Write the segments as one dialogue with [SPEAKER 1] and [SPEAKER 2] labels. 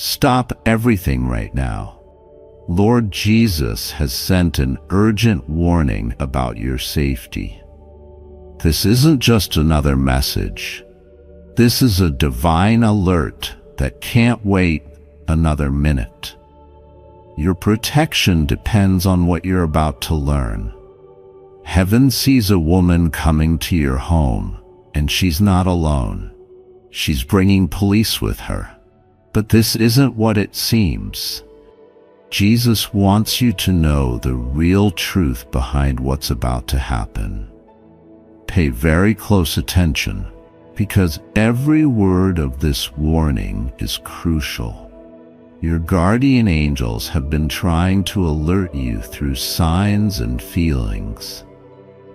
[SPEAKER 1] Stop everything right now. Lord Jesus has sent an urgent warning about your safety. This isn't just another message. This is a divine alert that can't wait another minute. Your protection depends on what you're about to learn. Heaven sees a woman coming to your home, and she's not alone. She's bringing police with her. But this isn't what it seems. Jesus wants you to know the real truth behind what's about to happen. Pay very close attention, because every word of this warning is crucial. Your guardian angels have been trying to alert you through signs and feelings.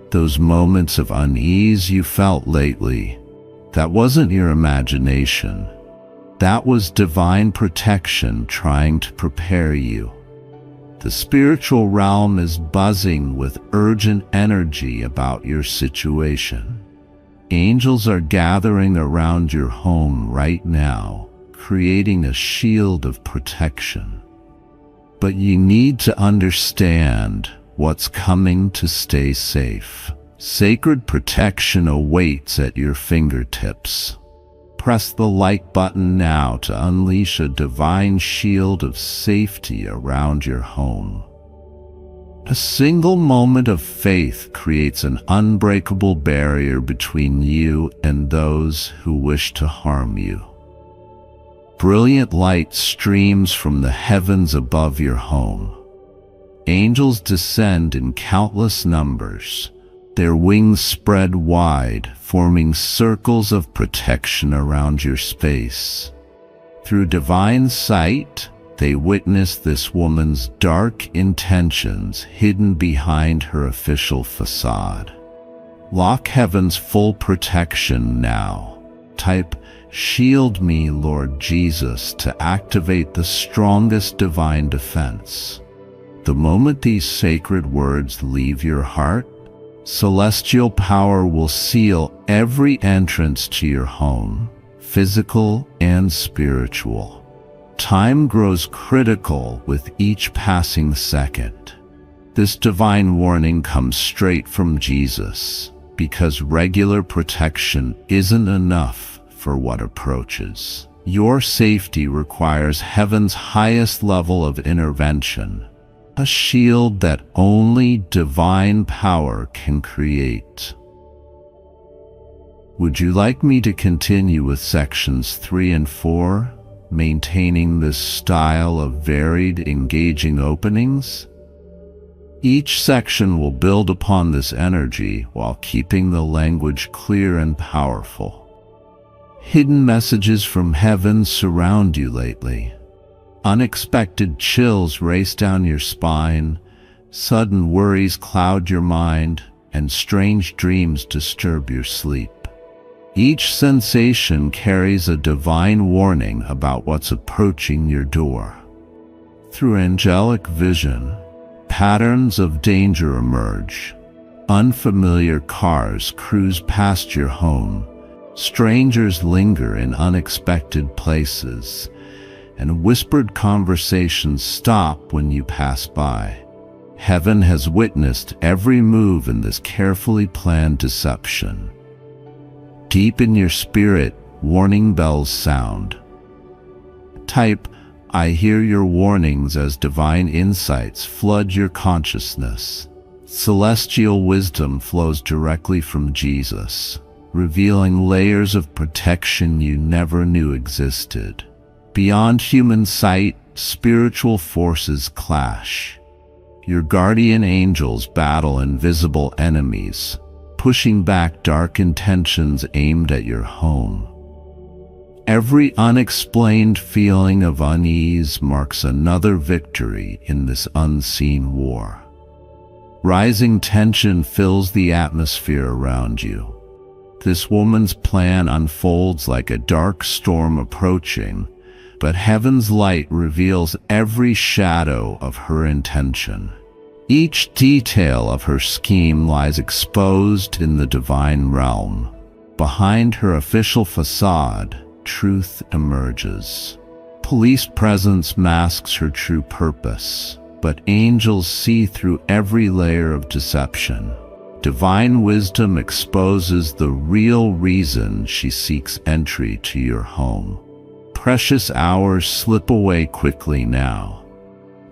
[SPEAKER 1] Those moments of unease you felt lately, that wasn't your imagination. That was divine protection trying to prepare you. The spiritual realm is buzzing with urgent energy about your situation. Angels are gathering around your home right now, creating a shield of protection. But you need to understand what's coming to stay safe. Sacred protection awaits at your fingertips. Press the like button now to unleash a divine shield of safety around your home. A single moment of faith creates an unbreakable barrier between you and those who wish to harm you. Brilliant light streams from the heavens above your home. Angels descend in countless numbers, their wings spread wide, forming circles of protection around your space. Through divine sight, they witness this woman's dark intentions hidden behind her official facade. Lock heaven's full protection now. Type, "Shield me, Lord Jesus," to activate the strongest divine defense. The moment these sacred words leave your heart, celestial power will seal every entrance to your home, physical and spiritual. Time grows critical with each passing second. This divine warning comes straight from Jesus, because regular protection isn't enough for what approaches. Your safety requires heaven's highest level of intervention, a shield that only divine power can create. Would you like me to continue with sections 3 and 4, maintaining this style of varied, engaging openings? Each section will build upon this energy while keeping the language clear and powerful. Hidden messages from heaven surround you lately. Unexpected chills race down your spine, sudden worries cloud your mind, and strange dreams disturb your sleep. Each sensation carries a divine warning about what's approaching your door. Through angelic vision, patterns of danger emerge. Unfamiliar cars cruise past your home, strangers linger in unexpected places, and whispered conversations stop when you pass by. Heaven has witnessed every move in this carefully planned deception. Deep in your spirit, warning bells sound. Type, "I hear your warnings," as divine insights flood your consciousness. Celestial wisdom flows directly from Jesus, revealing layers of protection you never knew existed. Beyond human sight, spiritual forces clash. Your guardian angels battle invisible enemies, pushing back dark intentions aimed at your home. Every unexplained feeling of unease marks another victory in this unseen war. Rising tension fills the atmosphere around you. This woman's plan unfolds like a dark storm approaching, but heaven's light reveals every shadow of her intention. Each detail of her scheme lies exposed in the divine realm. Behind her official facade, truth emerges. Police presence masks her true purpose, but angels see through every layer of deception. Divine wisdom exposes the real reason she seeks entry to your home. Precious hours slip away quickly now.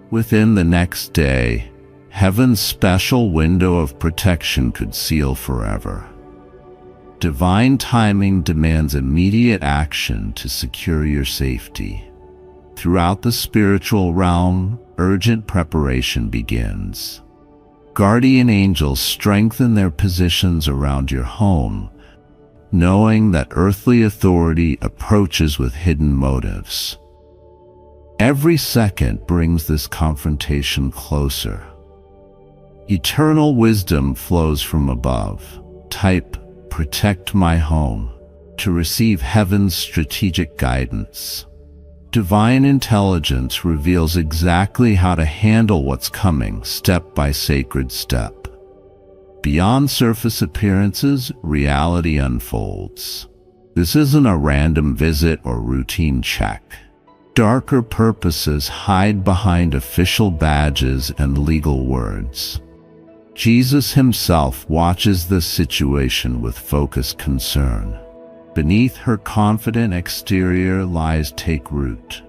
[SPEAKER 1] Within the next day, heaven's special window of protection could seal forever. Divine timing demands immediate action to secure your safety. Throughout the spiritual realm, urgent preparation begins. Guardian angels strengthen their positions around your home, knowing that earthly authority approaches with hidden motives. Every second brings this confrontation closer. Eternal wisdom flows from above. Type, "Protect my home," to receive heaven's strategic guidance. Divine intelligence reveals exactly how to handle what's coming, step by sacred step. Beyond surface appearances, reality unfolds. This isn't a random visit or routine check. Darker purposes hide behind official badges and legal words. Jesus himself watches this situation with focused concern. Beneath her confident exterior lies take root.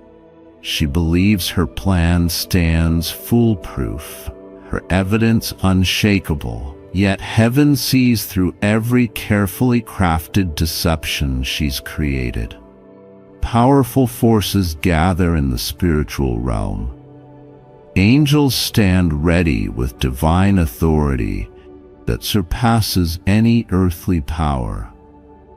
[SPEAKER 1] She believes her plan stands foolproof, her evidence unshakable, yet heaven sees through every carefully crafted deception she's created. Powerful forces gather in the spiritual realm. Angels stand ready with divine authority that surpasses any earthly power.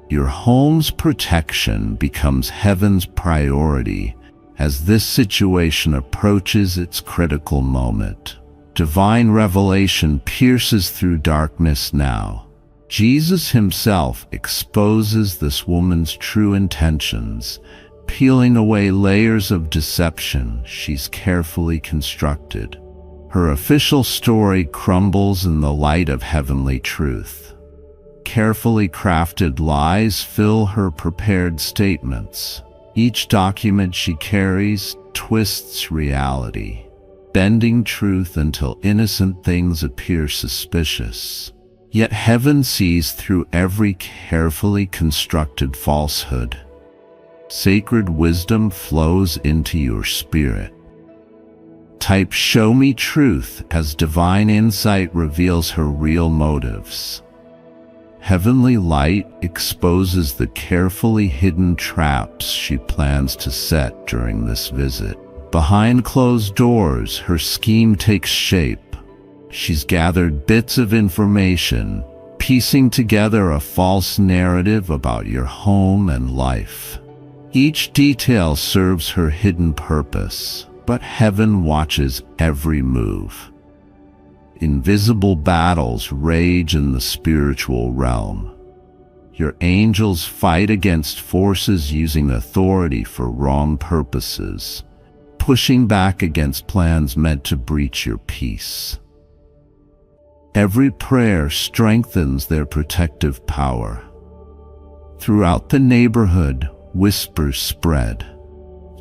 [SPEAKER 1] Your home's protection becomes heaven's priority as this situation approaches its critical moment. Divine revelation pierces through darkness now. Jesus himself exposes this woman's true intentions, peeling away layers of deception she's carefully constructed. Her official story crumbles in the light of heavenly truth. Carefully crafted lies fill her prepared statements. Each document she carries twists reality, bending truth until innocent things appear suspicious. Yet heaven sees through every carefully constructed falsehood. Sacred wisdom flows into your spirit. Type "Show me truth" as divine insight reveals her real motives. Heavenly light exposes the carefully hidden traps she plans to set during this visit. Behind closed doors, her scheme takes shape. She's gathered bits of information, piecing together a false narrative about your home and life. Each detail serves her hidden purpose, but heaven watches every move. Invisible battles rage in the spiritual realm. Your angels fight against forces using authority for wrong purposes, pushing back against plans meant to breach your peace. Every prayer strengthens their protective power. Throughout the neighborhood, whispers spread.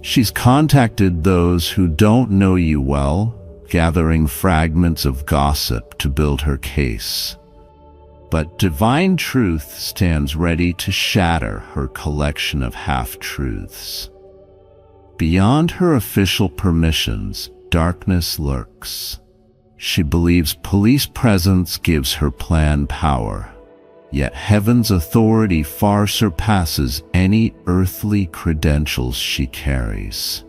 [SPEAKER 1] She's contacted those who don't know you well, gathering fragments of gossip to build her case. But divine truth stands ready to shatter her collection of half-truths. Beyond her official permissions, darkness lurks. She believes police presence gives her plan power, yet heaven's authority far surpasses any earthly credentials she carries.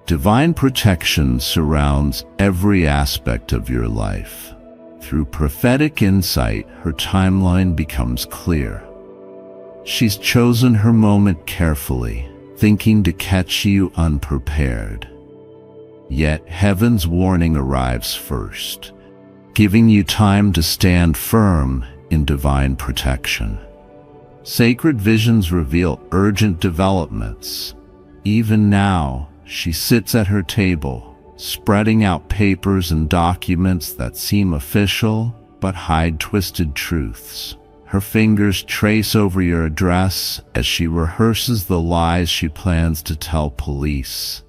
[SPEAKER 1] Divine protection surrounds every aspect of your life. Through prophetic insight, her timeline becomes clear. She's chosen her moment carefully, thinking to catch you unprepared. Yet heaven's warning arrives first, giving you time to stand firm in divine protection. Sacred visions reveal urgent developments. Even now, she sits at her table, spreading out papers and documents that seem official but hide twisted truths. Her fingers trace over your address as she rehearses the lies she plans to tell police.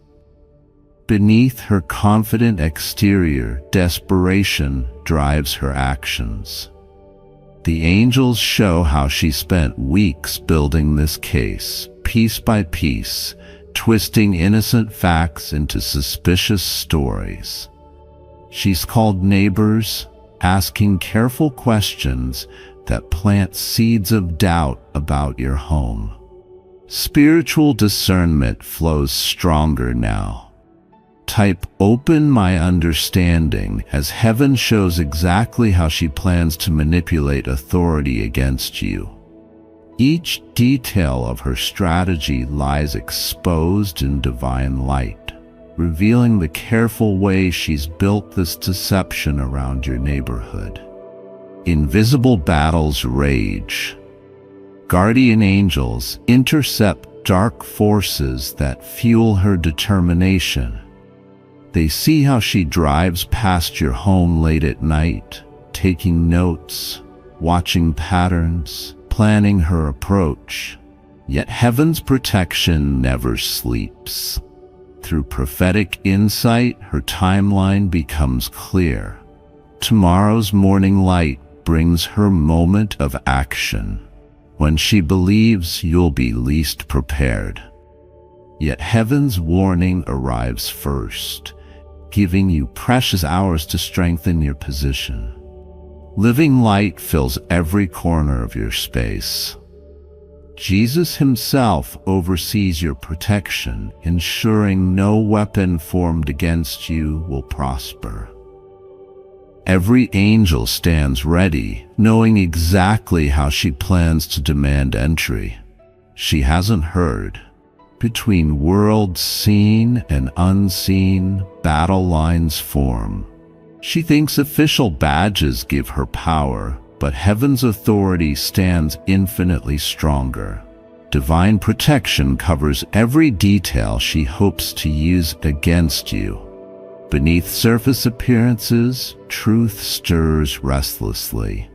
[SPEAKER 1] Beneath her confident exterior, desperation drives her actions. The angels show how she spent weeks building this case, piece by piece, twisting innocent facts into suspicious stories. She's called neighbors, asking careful questions that plant seeds of doubt about your home. Spiritual discernment flows stronger now. Type "open my understanding" as heaven shows exactly how she plans to manipulate authority against you. Each detail of her strategy lies exposed in divine light, revealing the careful way she's built this deception around your neighborhood. Invisible battles rage. Guardian angels intercept dark forces that fuel her determination. They see how she drives past your home late at night, taking notes, watching patterns, planning her approach. Yet heaven's protection never sleeps. Through prophetic insight, her timeline becomes clear. Tomorrow's morning light brings her moment of action, when she believes you'll be least prepared. Yet heaven's warning arrives first, giving you precious hours to strengthen your position. Living light fills every corner of your space. Jesus himself oversees your protection, ensuring no weapon formed against you will prosper. Every angel stands ready, knowing exactly how she plans to demand entry. She hasn't heard. Between worlds seen and unseen, battle lines form. She thinks official badges give her power, but heaven's authority stands infinitely stronger. Divine protection covers every detail she hopes to use against you. Beneath surface appearances, truth stirs restlessly.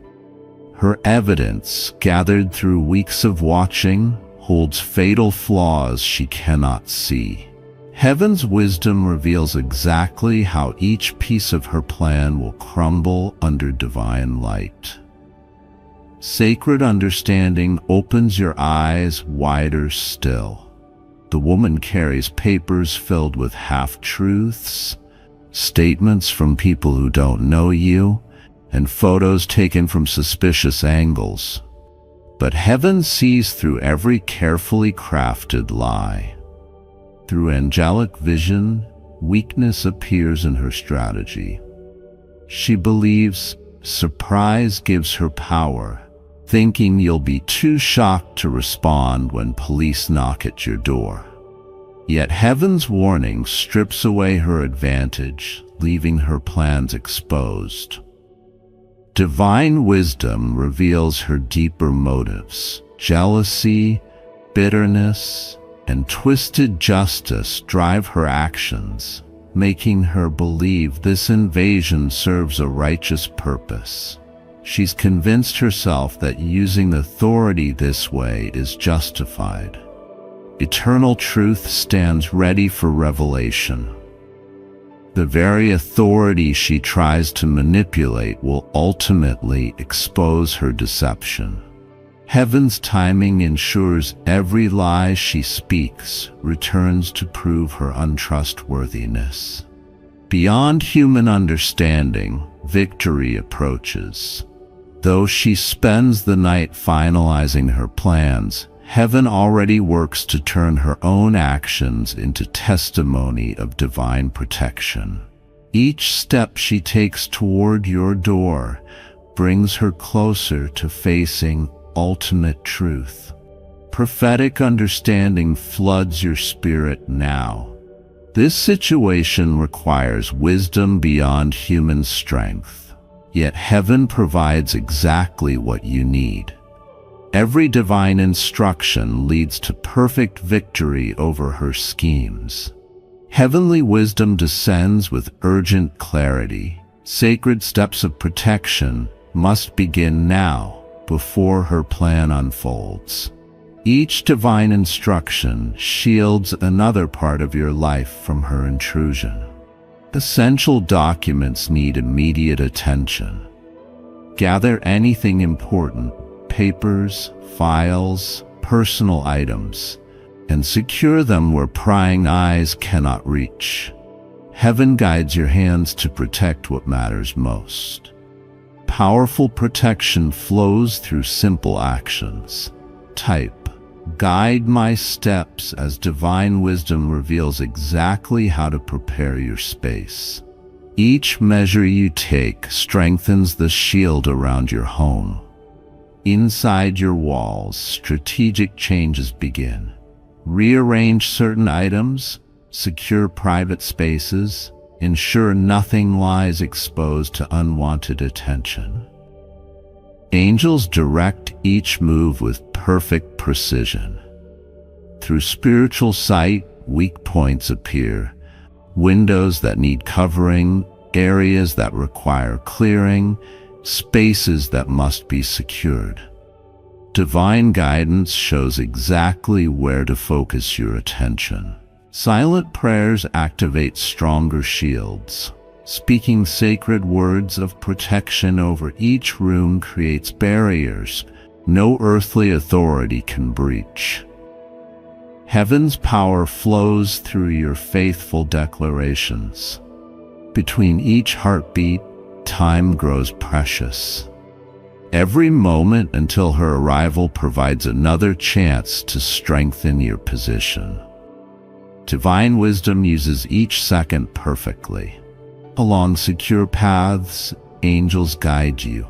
[SPEAKER 1] Her evidence, gathered through weeks of watching, holds fatal flaws she cannot see. Heaven's wisdom reveals exactly how each piece of her plan will crumble under divine light. Sacred understanding opens your eyes wider still. The woman carries papers filled with half-truths, statements from people who don't know you, and photos taken from suspicious angles. But heaven sees through every carefully crafted lie. Through angelic vision, weakness appears in her strategy. She believes surprise gives her power, thinking you'll be too shocked to respond when police knock at your door. Yet heaven's warning strips away her advantage, leaving her plans exposed. Divine wisdom reveals her deeper motives. Jealousy, bitterness, and twisted justice drive her actions, making her believe this invasion serves a righteous purpose. She's convinced herself that using authority this way is justified. Eternal truth stands ready for revelation. The very authority she tries to manipulate will ultimately expose her deception. Heaven's timing ensures every lie she speaks returns to prove her untrustworthiness. Beyond human understanding, victory approaches. Though she spends the night finalizing her plans, heaven already works to turn her own actions into testimony of divine protection. Each step she takes toward your door brings her closer to facing ultimate truth. Prophetic understanding floods your spirit now. This situation requires wisdom beyond human strength, yet heaven provides exactly what you need. Every divine instruction leads to perfect victory over her schemes. Heavenly wisdom descends with urgent clarity. Sacred steps of protection must begin now, before her plan unfolds. Each divine instruction shields another part of your life from her intrusion. Essential documents need immediate attention. Gather anything important, papers, files, personal items, and secure them where prying eyes cannot reach. Heaven guides your hands to protect what matters most. Powerful protection flows through simple actions. Type, "Guide my steps," as divine wisdom reveals exactly how to prepare your space. Each measure you take strengthens the shield around your home. Inside your walls, strategic changes begin. Rearrange certain items, secure private spaces, ensure nothing lies exposed to unwanted attention. Angels direct each move with perfect precision. Through spiritual sight, weak points appear, windows that need covering, areas that require clearing, spaces that must be secured. Divine guidance shows exactly where to focus your attention. Silent prayers activate stronger shields. Speaking sacred words of protection over each room creates barriers no earthly authority can breach. Heaven's power flows through your faithful declarations. Between each heartbeat, time grows precious. Every moment until her arrival provides another chance to strengthen your position. Divine wisdom uses each second perfectly. Along secure paths, angels guide you.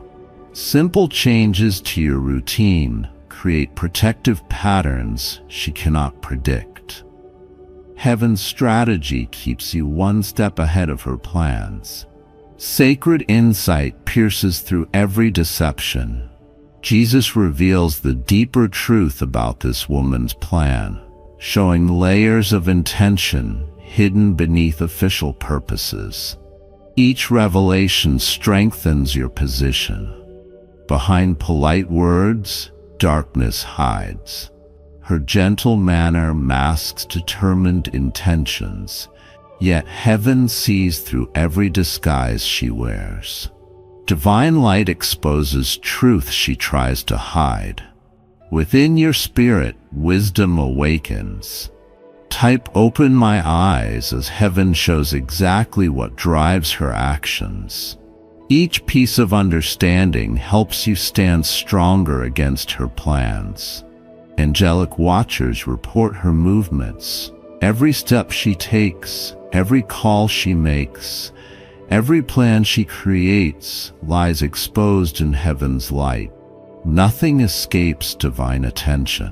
[SPEAKER 1] Simple changes to your routine create protective patterns she cannot predict. Heaven's strategy keeps you one step ahead of her plans. Sacred insight pierces through every deception. Jesus reveals the deeper truth about this woman's plan, showing layers of intention hidden beneath official purposes. Each revelation strengthens your position. Behind polite words, darkness hides. Her gentle manner masks determined intentions, yet heaven sees through every disguise she wears. Divine light exposes truth she tries to hide. Within your spirit, wisdom awakens. Type, "Open my eyes," as heaven shows exactly what drives her actions. Each piece of understanding helps you stand stronger against her plans. Angelic watchers report her movements. Every step she takes, every call she makes, every plan she creates lies exposed in heaven's light. Nothing escapes divine attention.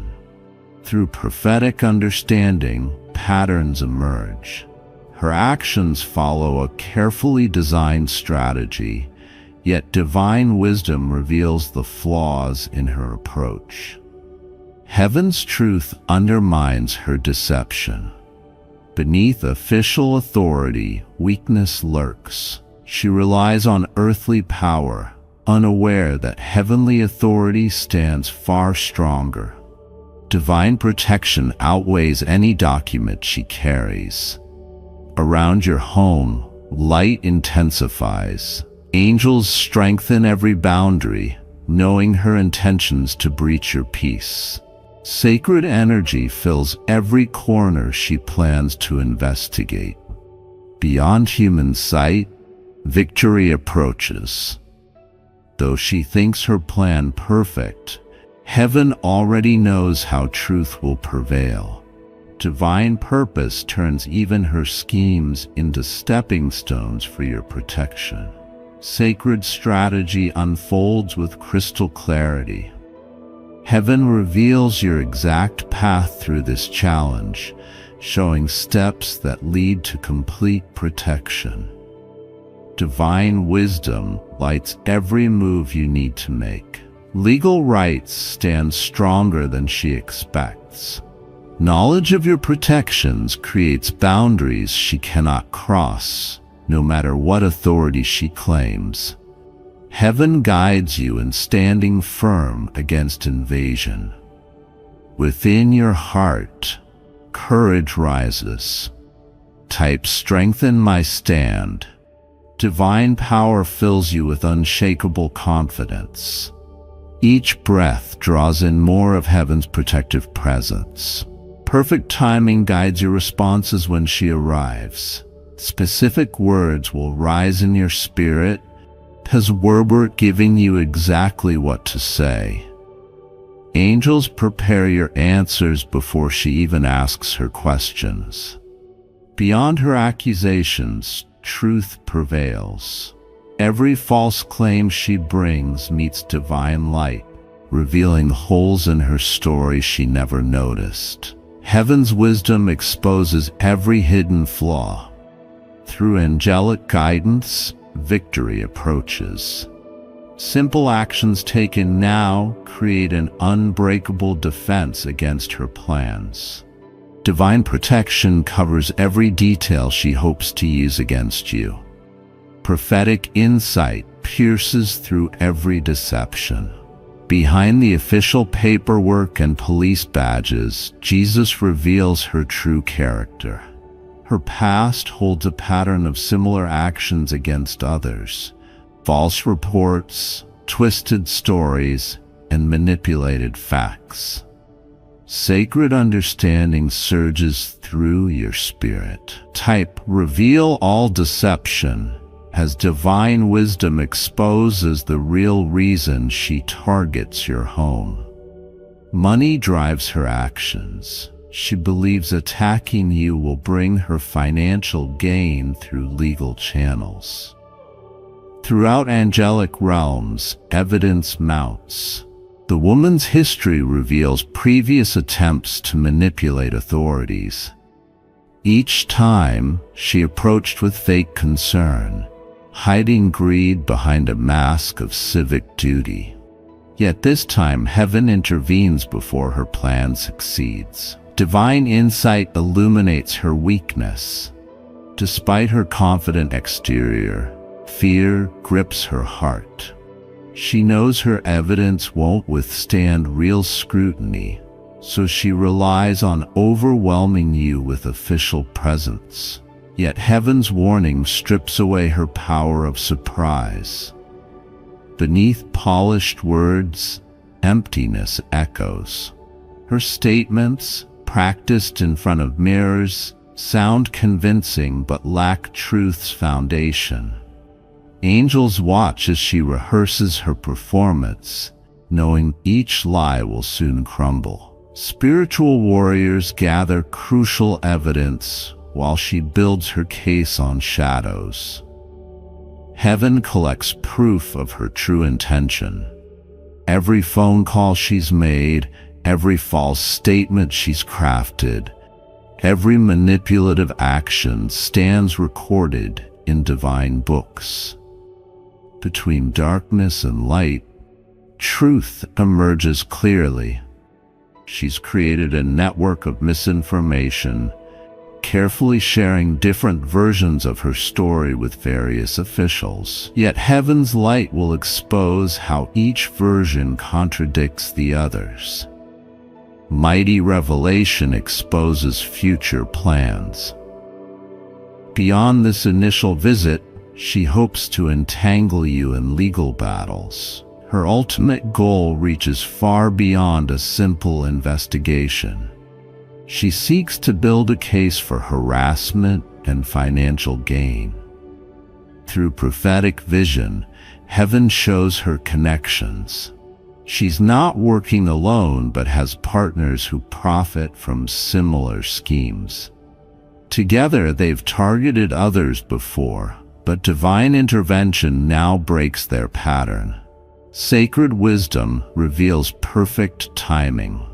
[SPEAKER 1] Through prophetic understanding, patterns emerge. Her actions follow a carefully designed strategy, yet divine wisdom reveals the flaws in her approach. Heaven's truth undermines her deception. Beneath official authority, weakness lurks. She relies on earthly power, unaware that heavenly authority stands far stronger. Divine protection outweighs any document she carries. Around your home, light intensifies. Angels strengthen every boundary, knowing her intentions to breach your peace. Sacred energy fills every corner she plans to investigate. Beyond human sight, victory approaches. Though she thinks her plan perfect, heaven already knows how truth will prevail. Divine purpose turns even her schemes into stepping stones for your protection. Sacred strategy unfolds with crystal clarity. Heaven reveals your exact path through this challenge, showing steps that lead to complete protection. Divine wisdom lights every move you need to make. Legal rights stand stronger than she expects. Knowledge of your protections creates boundaries she cannot cross, no matter what authority she claims. Heaven guides you in standing firm against invasion. Within your heart, courage rises. Type "strengthen my stand." Divine power fills you with unshakable confidence. Each breath draws in more of heaven's protective presence. Perfect timing guides your responses when she arrives. Specific words will rise in your spirit, as we're giving you exactly what to say. Angels prepare your answers before she even asks her questions. Beyond her accusations, truth prevails. Every false claim she brings meets divine light, revealing holes in her story she never noticed. Heaven's wisdom exposes every hidden flaw. Through angelic guidance, victory approaches. Simple actions taken now create an unbreakable defense against her plans. Divine protection covers every detail she hopes to use against you. Prophetic insight pierces through every deception. Behind the official paperwork and police badges, Jesus reveals her true character. Her past holds a pattern of similar actions against others: false reports, twisted stories, and manipulated facts. Sacred understanding surges through your spirit. Type "reveal all deception" as divine wisdom exposes the real reason she targets your home. Money drives her actions. She believes attacking you will bring her financial gain through legal channels. Throughout angelic realms, evidence mounts. The woman's history reveals previous attempts to manipulate authorities. Each time, she approached with fake concern, hiding greed behind a mask of civic duty. Yet this time, heaven intervenes before her plan succeeds. Divine insight illuminates her weakness. Despite her confident exterior, fear grips her heart. She knows her evidence won't withstand real scrutiny, so she relies on overwhelming you with official presence. Yet heaven's warning strips away her power of surprise. Beneath polished words, emptiness echoes. Her statements, practiced in front of mirrors, sound convincing but lack truth's foundation. Angels watch as she rehearses her performance, knowing each lie will soon crumble. Spiritual warriors gather crucial evidence while she builds her case on shadows. Heaven collects proof of her true intention. Every phone call she's made, every false statement she's crafted, every manipulative action stands recorded in divine books. Between darkness and light, truth emerges clearly. She's created a network of misinformation, carefully sharing different versions of her story with various officials. Yet heaven's light will expose how each version contradicts the others. Mighty revelation exposes future plans. Beyond this initial visit, she hopes to entangle you in legal battles. Her ultimate goal reaches far beyond a simple investigation. She seeks to build a case for harassment and financial gain. Through prophetic vision, heaven shows her connections. She's not working alone but has partners who profit from similar schemes. Together they've targeted others before, but divine intervention now breaks their pattern. Sacred wisdom reveals perfect timing.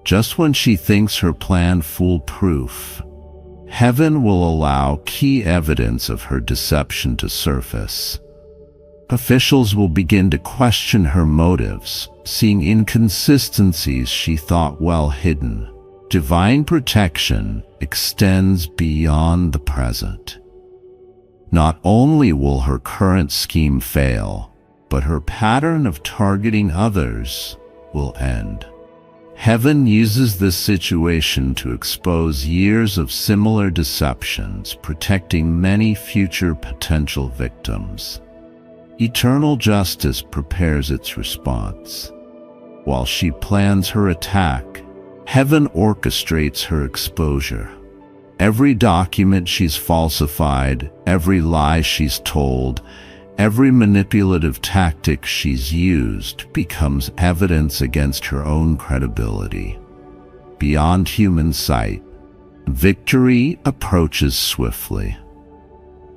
[SPEAKER 1] Just when she thinks her plan foolproof, heaven will allow key evidence of her deception to surface. Officials will begin to question her motives, seeing inconsistencies she thought well hidden. Divine protection extends beyond the present. Not only will her current scheme fail, but her pattern of targeting others will end. Heaven uses this situation to expose years of similar deceptions, protecting many future potential victims. Eternal justice prepares its response. While she plans her attack, heaven orchestrates her exposure. Every document she's falsified, every lie she's told, every manipulative tactic she's used becomes evidence against her own credibility. Beyond human sight, victory approaches swiftly.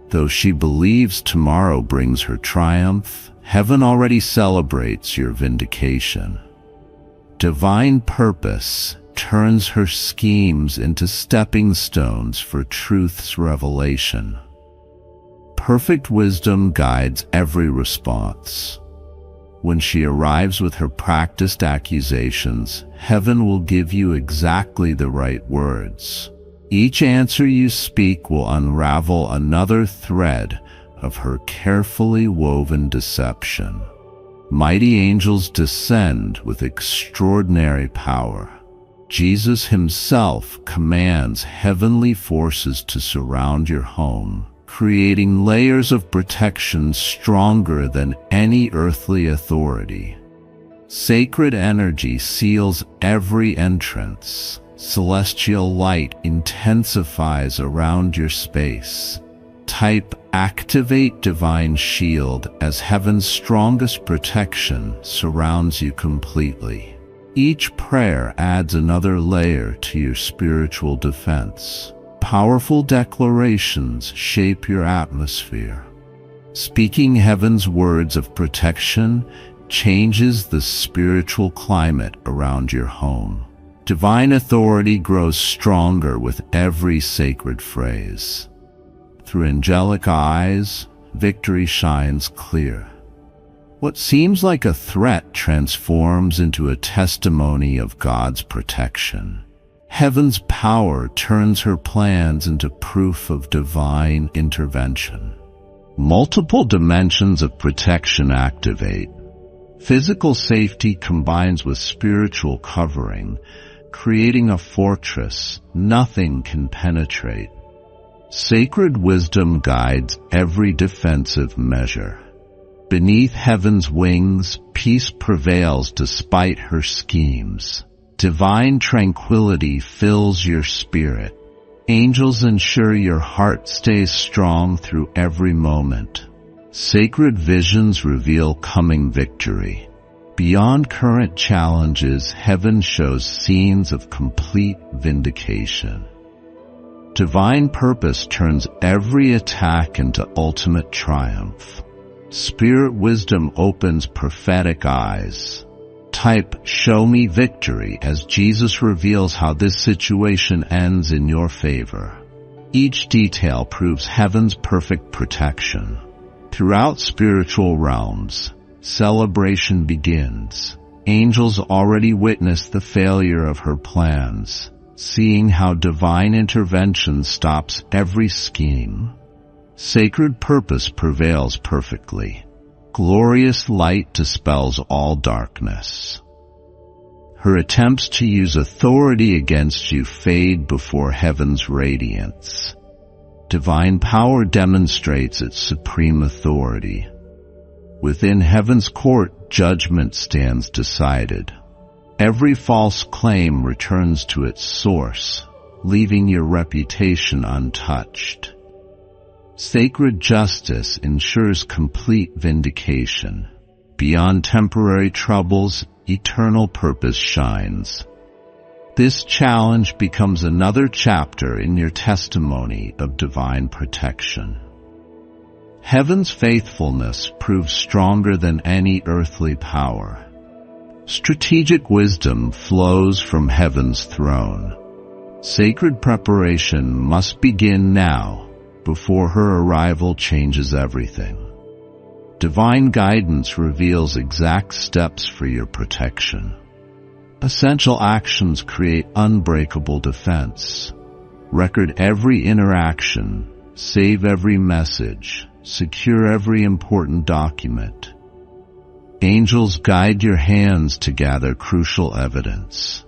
[SPEAKER 1] Though she believes tomorrow brings her triumph, heaven already celebrates your vindication. Divine purpose turns her schemes into stepping stones for truth's revelation. Perfect wisdom guides every response. When she arrives with her practiced accusations, heaven will give you exactly the right words. Each answer you speak will unravel another thread of her carefully woven deception. Mighty angels descend with extraordinary power. Jesus himself commands heavenly forces to surround your home, creating layers of protection stronger than any earthly authority. Sacred energy seals every entrance. Celestial light intensifies around your space. Type "Activate Divine Shield" as heaven's strongest protection surrounds you completely. Each prayer adds another layer to your spiritual defense. Powerful declarations shape your atmosphere. Speaking heaven's words of protection changes the spiritual climate around your home. Divine authority grows stronger with every sacred phrase. Through angelic eyes, victory shines clear. What seems like a threat transforms into a testimony of God's protection. Heaven's power turns her plans into proof of divine intervention. Multiple dimensions of protection activate. Physical safety combines with spiritual covering, creating a fortress nothing can penetrate. Sacred wisdom guides every defensive measure. Beneath heaven's wings, peace prevails despite her schemes. Divine tranquility fills your spirit. Angels ensure your heart stays strong through every moment. Sacred visions reveal coming victory. Beyond current challenges, heaven shows scenes of complete vindication. Divine purpose turns every attack into ultimate triumph. Spirit wisdom opens prophetic eyes. Type "Show me victory" as Jesus reveals how this situation ends in your favor. Each detail proves heaven's perfect protection. Throughout spiritual realms, celebration begins. Angels already witness the failure of her plans, seeing how divine intervention stops every scheme. Sacred purpose prevails perfectly. Glorious light dispels all darkness. Her attempts to use authority against you fade before heaven's radiance. Divine power demonstrates its supreme authority. Within heaven's court, judgment stands decided. Every false claim returns to its source, leaving your reputation untouched. Sacred justice ensures complete vindication. Beyond temporary troubles, eternal purpose shines. This challenge becomes another chapter in your testimony of divine protection. Heaven's faithfulness proves stronger than any earthly power. Strategic wisdom flows from heaven's throne. Sacred preparation must begin now, before her arrival changes everything. Divine guidance reveals exact steps for your protection. Essential actions create unbreakable defense. Record every interaction, Save every message. Secure every important document. Angels guide your hands to gather crucial evidence.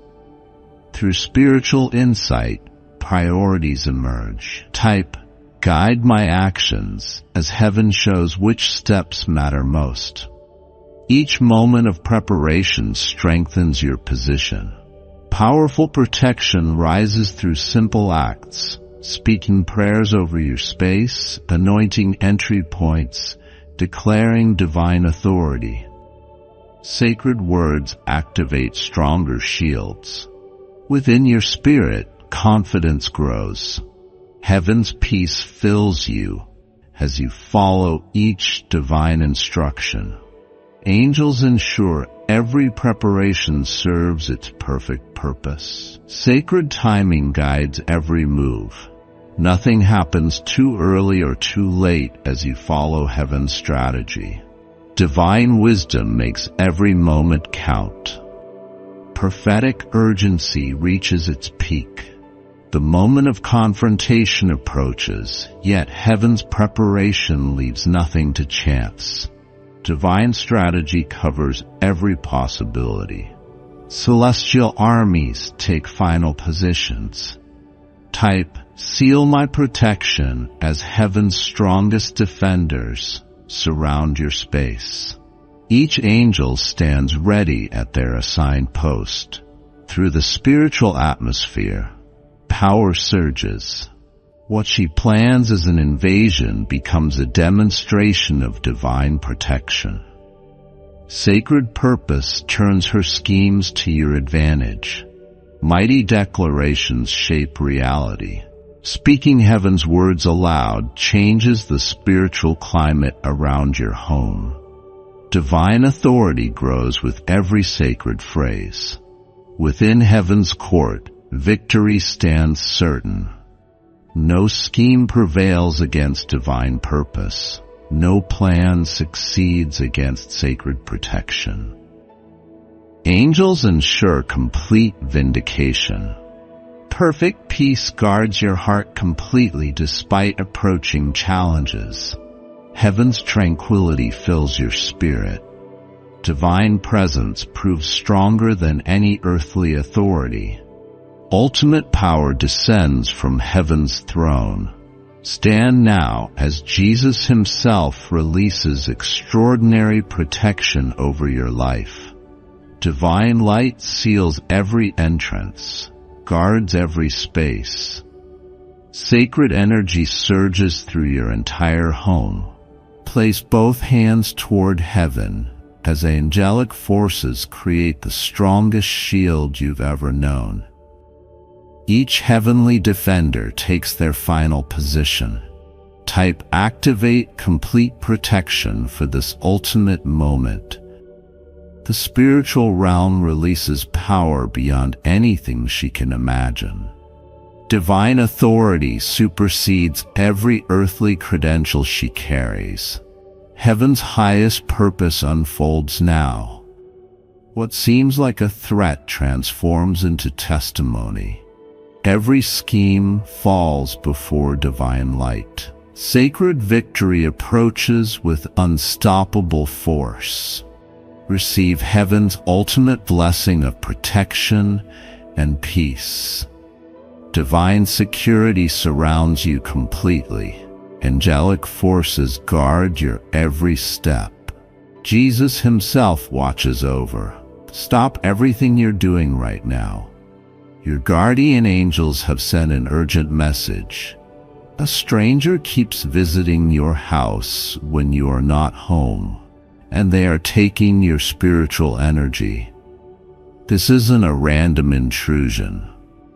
[SPEAKER 1] Through spiritual insight, priorities emerge. Type, guide my actions, as heaven shows which steps matter most. Each moment of preparation strengthens your position. Powerful protection rises through simple acts, speaking prayers over your space, anointing entry points, declaring divine authority. Sacred words activate stronger shields. Within your spirit, confidence grows. Heaven's peace fills you as you follow each divine instruction. Angels ensure every preparation serves its perfect purpose. Sacred timing guides every move. Nothing happens too early or too late as you follow heaven's strategy. Divine wisdom makes every moment count. Prophetic urgency reaches its peak. The moment of confrontation approaches, yet heaven's preparation leaves nothing to chance. Divine strategy covers every possibility. Celestial armies take final positions. Type, seal my protection as heaven's strongest defenders surround your space. Each angel stands ready at their assigned post. Through the spiritual atmosphere, power surges. What she plans as an invasion becomes a demonstration of divine protection. Sacred purpose turns her schemes to your advantage. Mighty declarations shape reality. Speaking heaven's words aloud changes the spiritual climate around your home. Divine authority grows with every sacred phrase. Within heaven's court, victory stands certain. No scheme prevails against divine purpose. No plan succeeds against sacred protection. Angels ensure complete vindication. Perfect peace guards your heart completely despite approaching challenges. Heaven's tranquility fills your spirit. Divine presence proves stronger than any earthly authority. Ultimate power descends from heaven's throne. Stand now as Jesus himself releases extraordinary protection over your life. Divine light seals every entrance, guards every space. Sacred energy surges through your entire home. Place both hands toward heaven as angelic forces create the strongest shield you've ever known. Each heavenly defender takes their final position. Type activate complete protection for this ultimate moment. The spiritual realm releases power beyond anything she can imagine. Divine authority supersedes every earthly credential she carries. Heaven's highest purpose unfolds now. What seems like a threat transforms into testimony. Every scheme falls before divine light. Sacred victory approaches with unstoppable force. Receive heaven's ultimate blessing of protection and peace. Divine security surrounds you completely. Angelic forces guard your every step. Jesus himself watches over. Stop everything you're doing right now. Your guardian angels have sent an urgent message. A stranger keeps visiting your house when you are not home, and they are taking your spiritual energy. This isn't a random intrusion.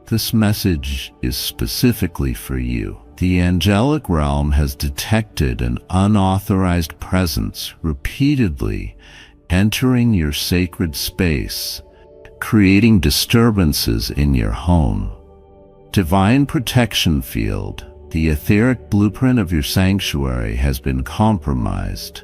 [SPEAKER 1] This message is specifically for you. The angelic realm has detected an unauthorized presence repeatedly entering your sacred space, creating disturbances in your home. Divine protection field, the etheric blueprint of your sanctuary, has been compromised,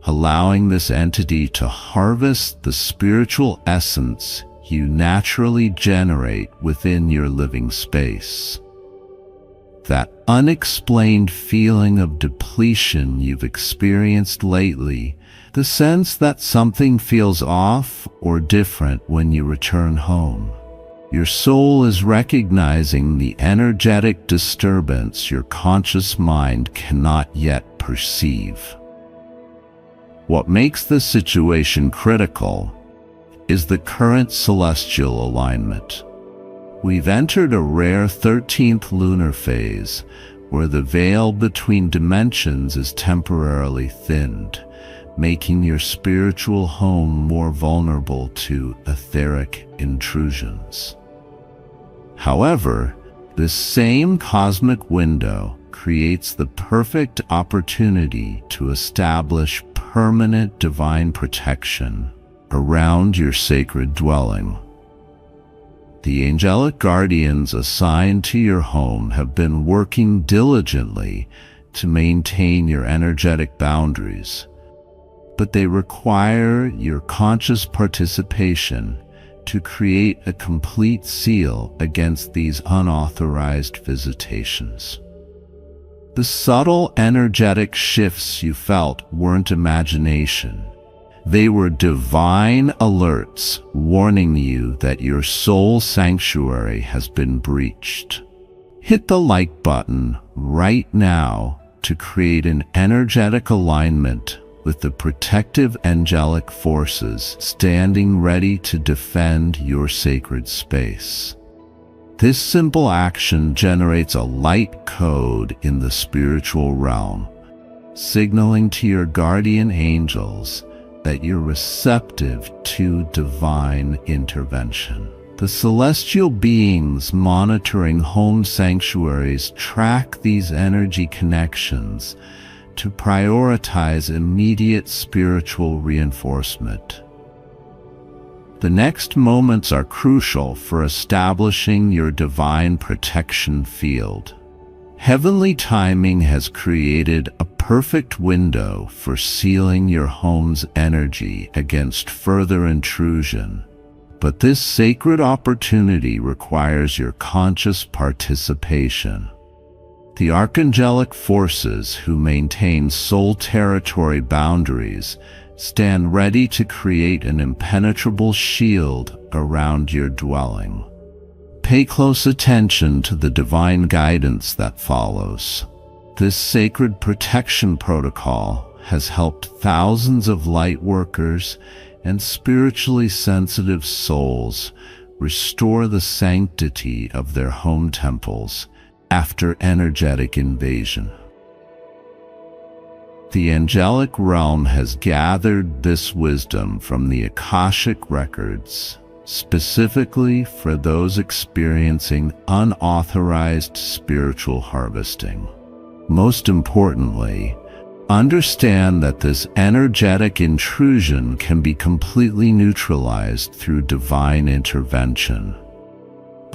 [SPEAKER 1] allowing this entity to harvest the spiritual essence you naturally generate within your living space. That unexplained feeling of depletion you've experienced lately, the sense that something feels off or different when you return home. Your soul is recognizing the energetic disturbance your conscious mind cannot yet perceive. What makes this situation critical is the current celestial alignment. We've entered a rare 13th lunar phase where the veil between dimensions is temporarily thinned, making your spiritual home more vulnerable to etheric intrusions. However, this same cosmic window creates the perfect opportunity to establish permanent divine protection around your sacred dwelling. The angelic guardians assigned to your home have been working diligently to maintain your energetic boundaries, but they require your conscious participation to create a complete seal against these unauthorized visitations. The subtle energetic shifts you felt weren't imagination. They were divine alerts warning you that your soul sanctuary has been breached. Hit the like button right now to create an energetic alignment with the protective angelic forces standing ready to defend your sacred space. This simple action generates a light code in the spiritual realm, signaling to your guardian angels that you're receptive to divine intervention. The celestial beings monitoring home sanctuaries track these energy connections to prioritize immediate spiritual reinforcement. The next moments are crucial for establishing your divine protection field. Heavenly timing has created a perfect window for sealing your home's energy against further intrusion, but this sacred opportunity requires your conscious participation. The archangelic forces who maintain soul territory boundaries stand ready to create an impenetrable shield around your dwelling. Pay close attention to the divine guidance that follows. This sacred protection protocol has helped thousands of light workers and spiritually sensitive souls restore the sanctity of their home temples after energetic invasion. The angelic realm has gathered this wisdom from the Akashic records, specifically for those experiencing unauthorized spiritual harvesting. Most importantly, understand that this energetic intrusion can be completely neutralized through divine intervention.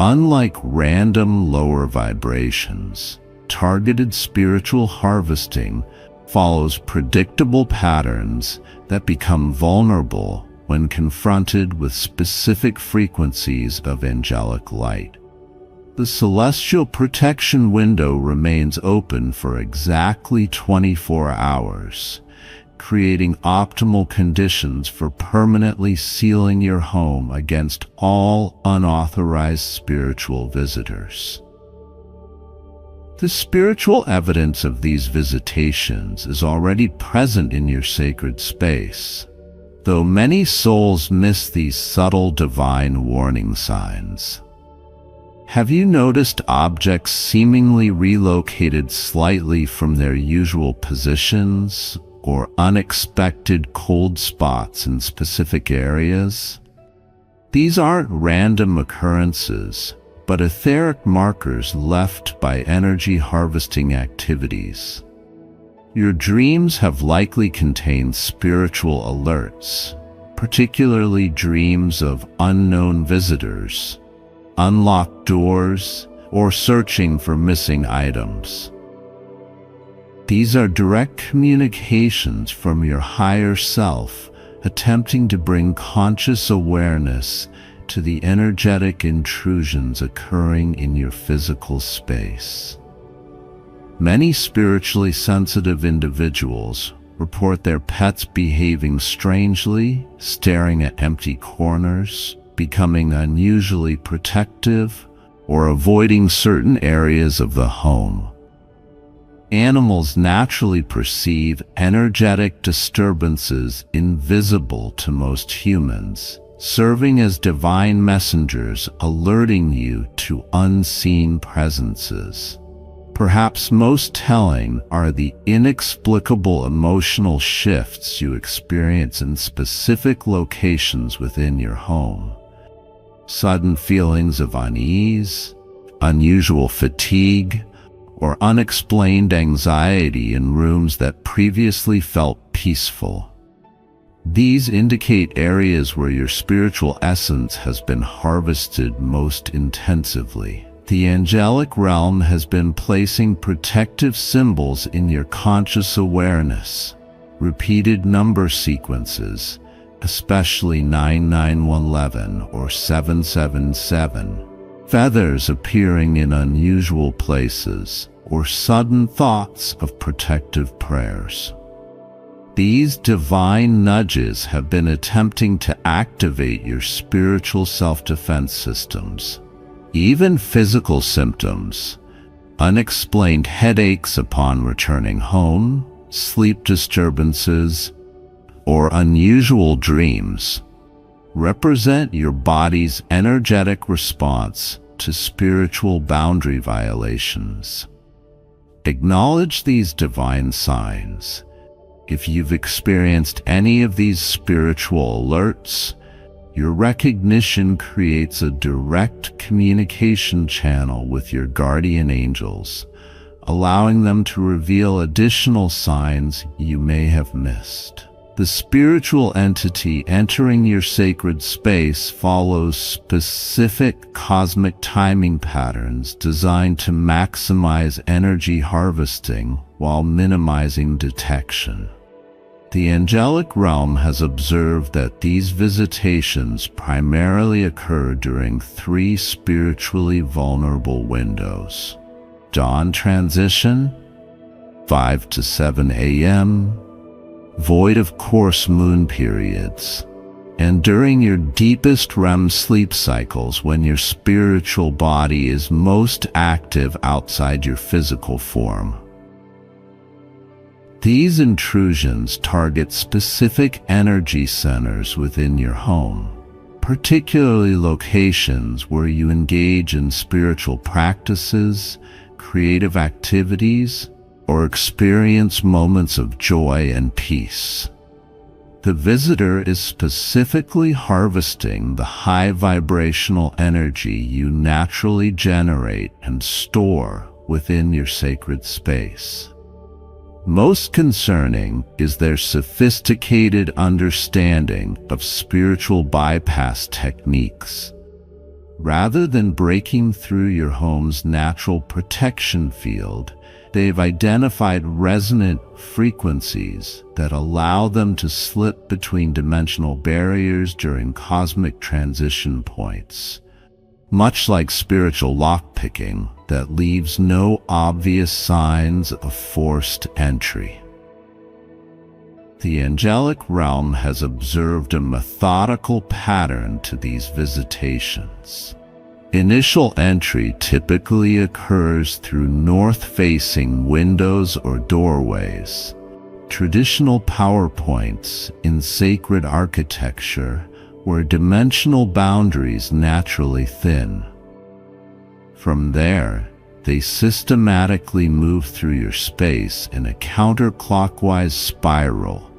[SPEAKER 1] Unlike random lower vibrations, targeted spiritual harvesting follows predictable patterns that become vulnerable when confronted with specific frequencies of angelic light. The celestial protection window remains open for exactly 24 hours, creating optimal conditions for permanently sealing your home against all unauthorized spiritual visitors. The spiritual evidence of these visitations is already present in your sacred space, though many souls miss these subtle divine warning signs. Have you noticed objects seemingly relocated slightly from their usual positions, or unexpected cold spots in specific areas? These aren't random occurrences, but etheric markers left by energy harvesting activities. Your dreams have likely contained spiritual alerts, particularly dreams of unknown visitors, unlocked doors, or searching for missing items. These are direct communications from your higher self, attempting to bring conscious awareness to the energetic intrusions occurring in your physical space. Many spiritually sensitive individuals report their pets behaving strangely, staring at empty corners, becoming unusually protective, or avoiding certain areas of the home. Animals naturally perceive energetic disturbances invisible to most humans, serving as divine messengers alerting you to unseen presences. Perhaps most telling are the inexplicable emotional shifts you experience in specific locations within your home. Sudden feelings of unease, unusual fatigue, or unexplained anxiety in rooms that previously felt peaceful. These indicate areas where your spiritual essence has been harvested most intensively. The angelic realm has been placing protective symbols in your conscious awareness. Repeated number sequences, especially 99111 or 777, feathers appearing in unusual places, or sudden thoughts of protective prayers. These divine nudges have been attempting to activate your spiritual self-defense systems. Even physical symptoms, unexplained headaches upon returning home, sleep disturbances, or unusual dreams, represent your body's energetic response to spiritual boundary violations. Acknowledge these divine signs. If you've experienced any of these spiritual alerts, your recognition creates a direct communication channel with your guardian angels, allowing them to reveal additional signs you may have missed. The spiritual entity entering your sacred space follows specific cosmic timing patterns designed to maximize energy harvesting while minimizing detection. The angelic realm has observed that these visitations primarily occur during 3 spiritually vulnerable windows: dawn transition, 5 to 7 a.m., void of course moon periods, and during your deepest REM sleep cycles when your spiritual body is most active outside your physical form. These intrusions target specific energy centers within your home, particularly locations where you engage in spiritual practices, creative activities, or experience moments of joy and peace. The visitor is specifically harvesting the high vibrational energy you naturally generate and store within your sacred space. Most concerning is their sophisticated understanding of spiritual bypass techniques. Rather than breaking through your home's natural protection field, they've identified resonant frequencies that allow them to slip between dimensional barriers during cosmic transition points, much like spiritual lockpicking that leaves no obvious signs of forced entry. The angelic realm has observed a methodical pattern to these visitations. Initial entry typically occurs through north-facing windows or doorways, traditional power points in sacred architecture where dimensional boundaries naturally thin. From there, they systematically move through your space in a counterclockwise spiral,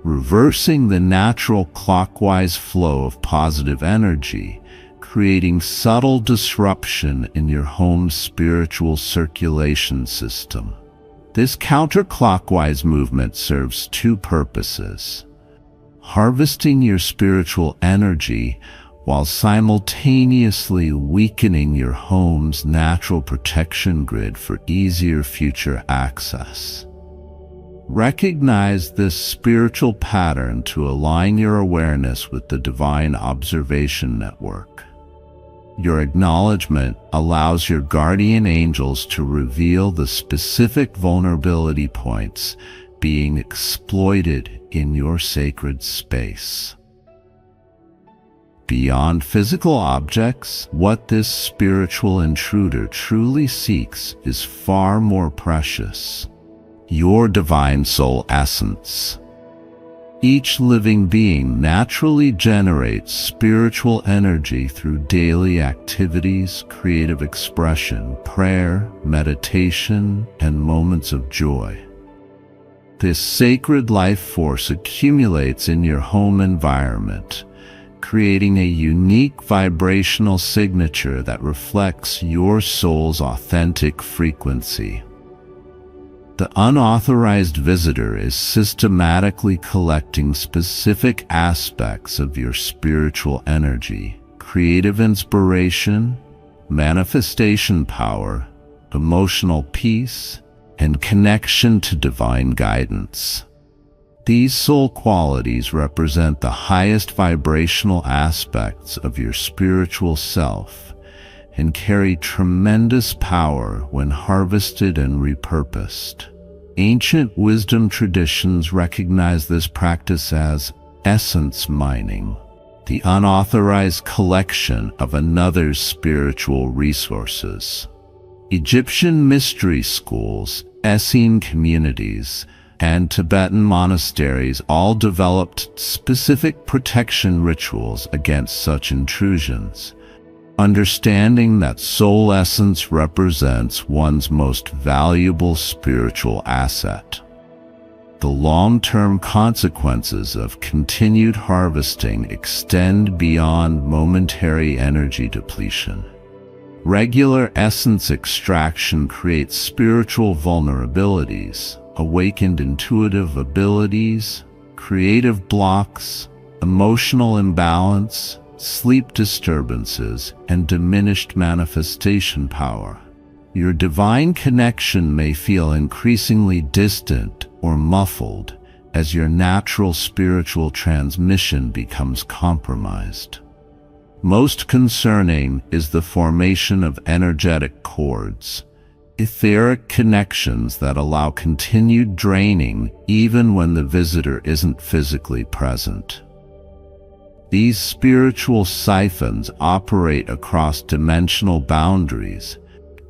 [SPEAKER 1] reversing the natural clockwise flow of positive energy, creating subtle disruption in your home's spiritual circulation system. This counterclockwise movement serves 2 purposes: harvesting your spiritual energy while simultaneously weakening your home's natural protection grid for easier future access. Recognize this spiritual pattern to align your awareness with the divine observation network. Your acknowledgement allows your guardian angels to reveal the specific vulnerability points being exploited in your sacred space. Beyond physical objects, what this spiritual intruder truly seeks is far more precious: your divine soul essence. Each living being naturally generates spiritual energy through daily activities, creative expression, prayer, meditation, and moments of joy. This sacred life force accumulates in your home environment, creating a unique vibrational signature that reflects your soul's authentic frequency. The unauthorized visitor is systematically collecting specific aspects of your spiritual energy: creative inspiration, manifestation power, emotional peace, and connection to divine guidance. These soul qualities represent the highest vibrational aspects of your spiritual self and carry tremendous power when harvested and repurposed. Ancient wisdom traditions recognize this practice as essence mining, the unauthorized collection of another's spiritual resources. Egyptian mystery schools, Essene communities, and Tibetan monasteries all developed specific protection rituals against such intrusions, understanding that soul essence represents one's most valuable spiritual asset. The long-term consequences of continued harvesting extend beyond momentary energy depletion. Regular essence extraction creates spiritual vulnerabilities, awakened intuitive abilities, creative blocks, emotional imbalance, sleep disturbances, and diminished manifestation power. Your divine connection may feel increasingly distant or muffled as your natural spiritual transmission becomes compromised. Most concerning is the formation of energetic cords, etheric connections that allow continued draining even when the visitor isn't physically present. These spiritual siphons operate across dimensional boundaries,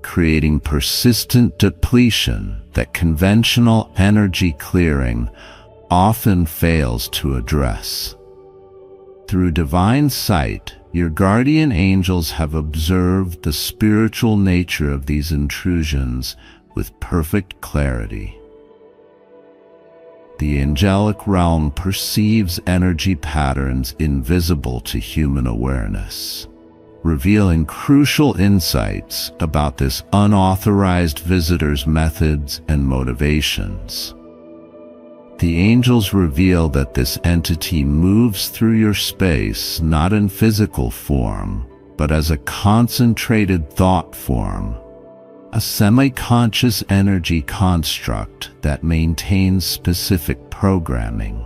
[SPEAKER 1] creating persistent depletion that conventional energy clearing often fails to address. Through divine sight, your guardian angels have observed the spiritual nature of these intrusions with perfect clarity. The angelic realm perceives energy patterns invisible to human awareness, revealing crucial insights about this unauthorized visitor's methods and motivations. The angels reveal that this entity moves through your space not in physical form, but as a concentrated thought form, a semi-conscious energy construct that maintains specific programming.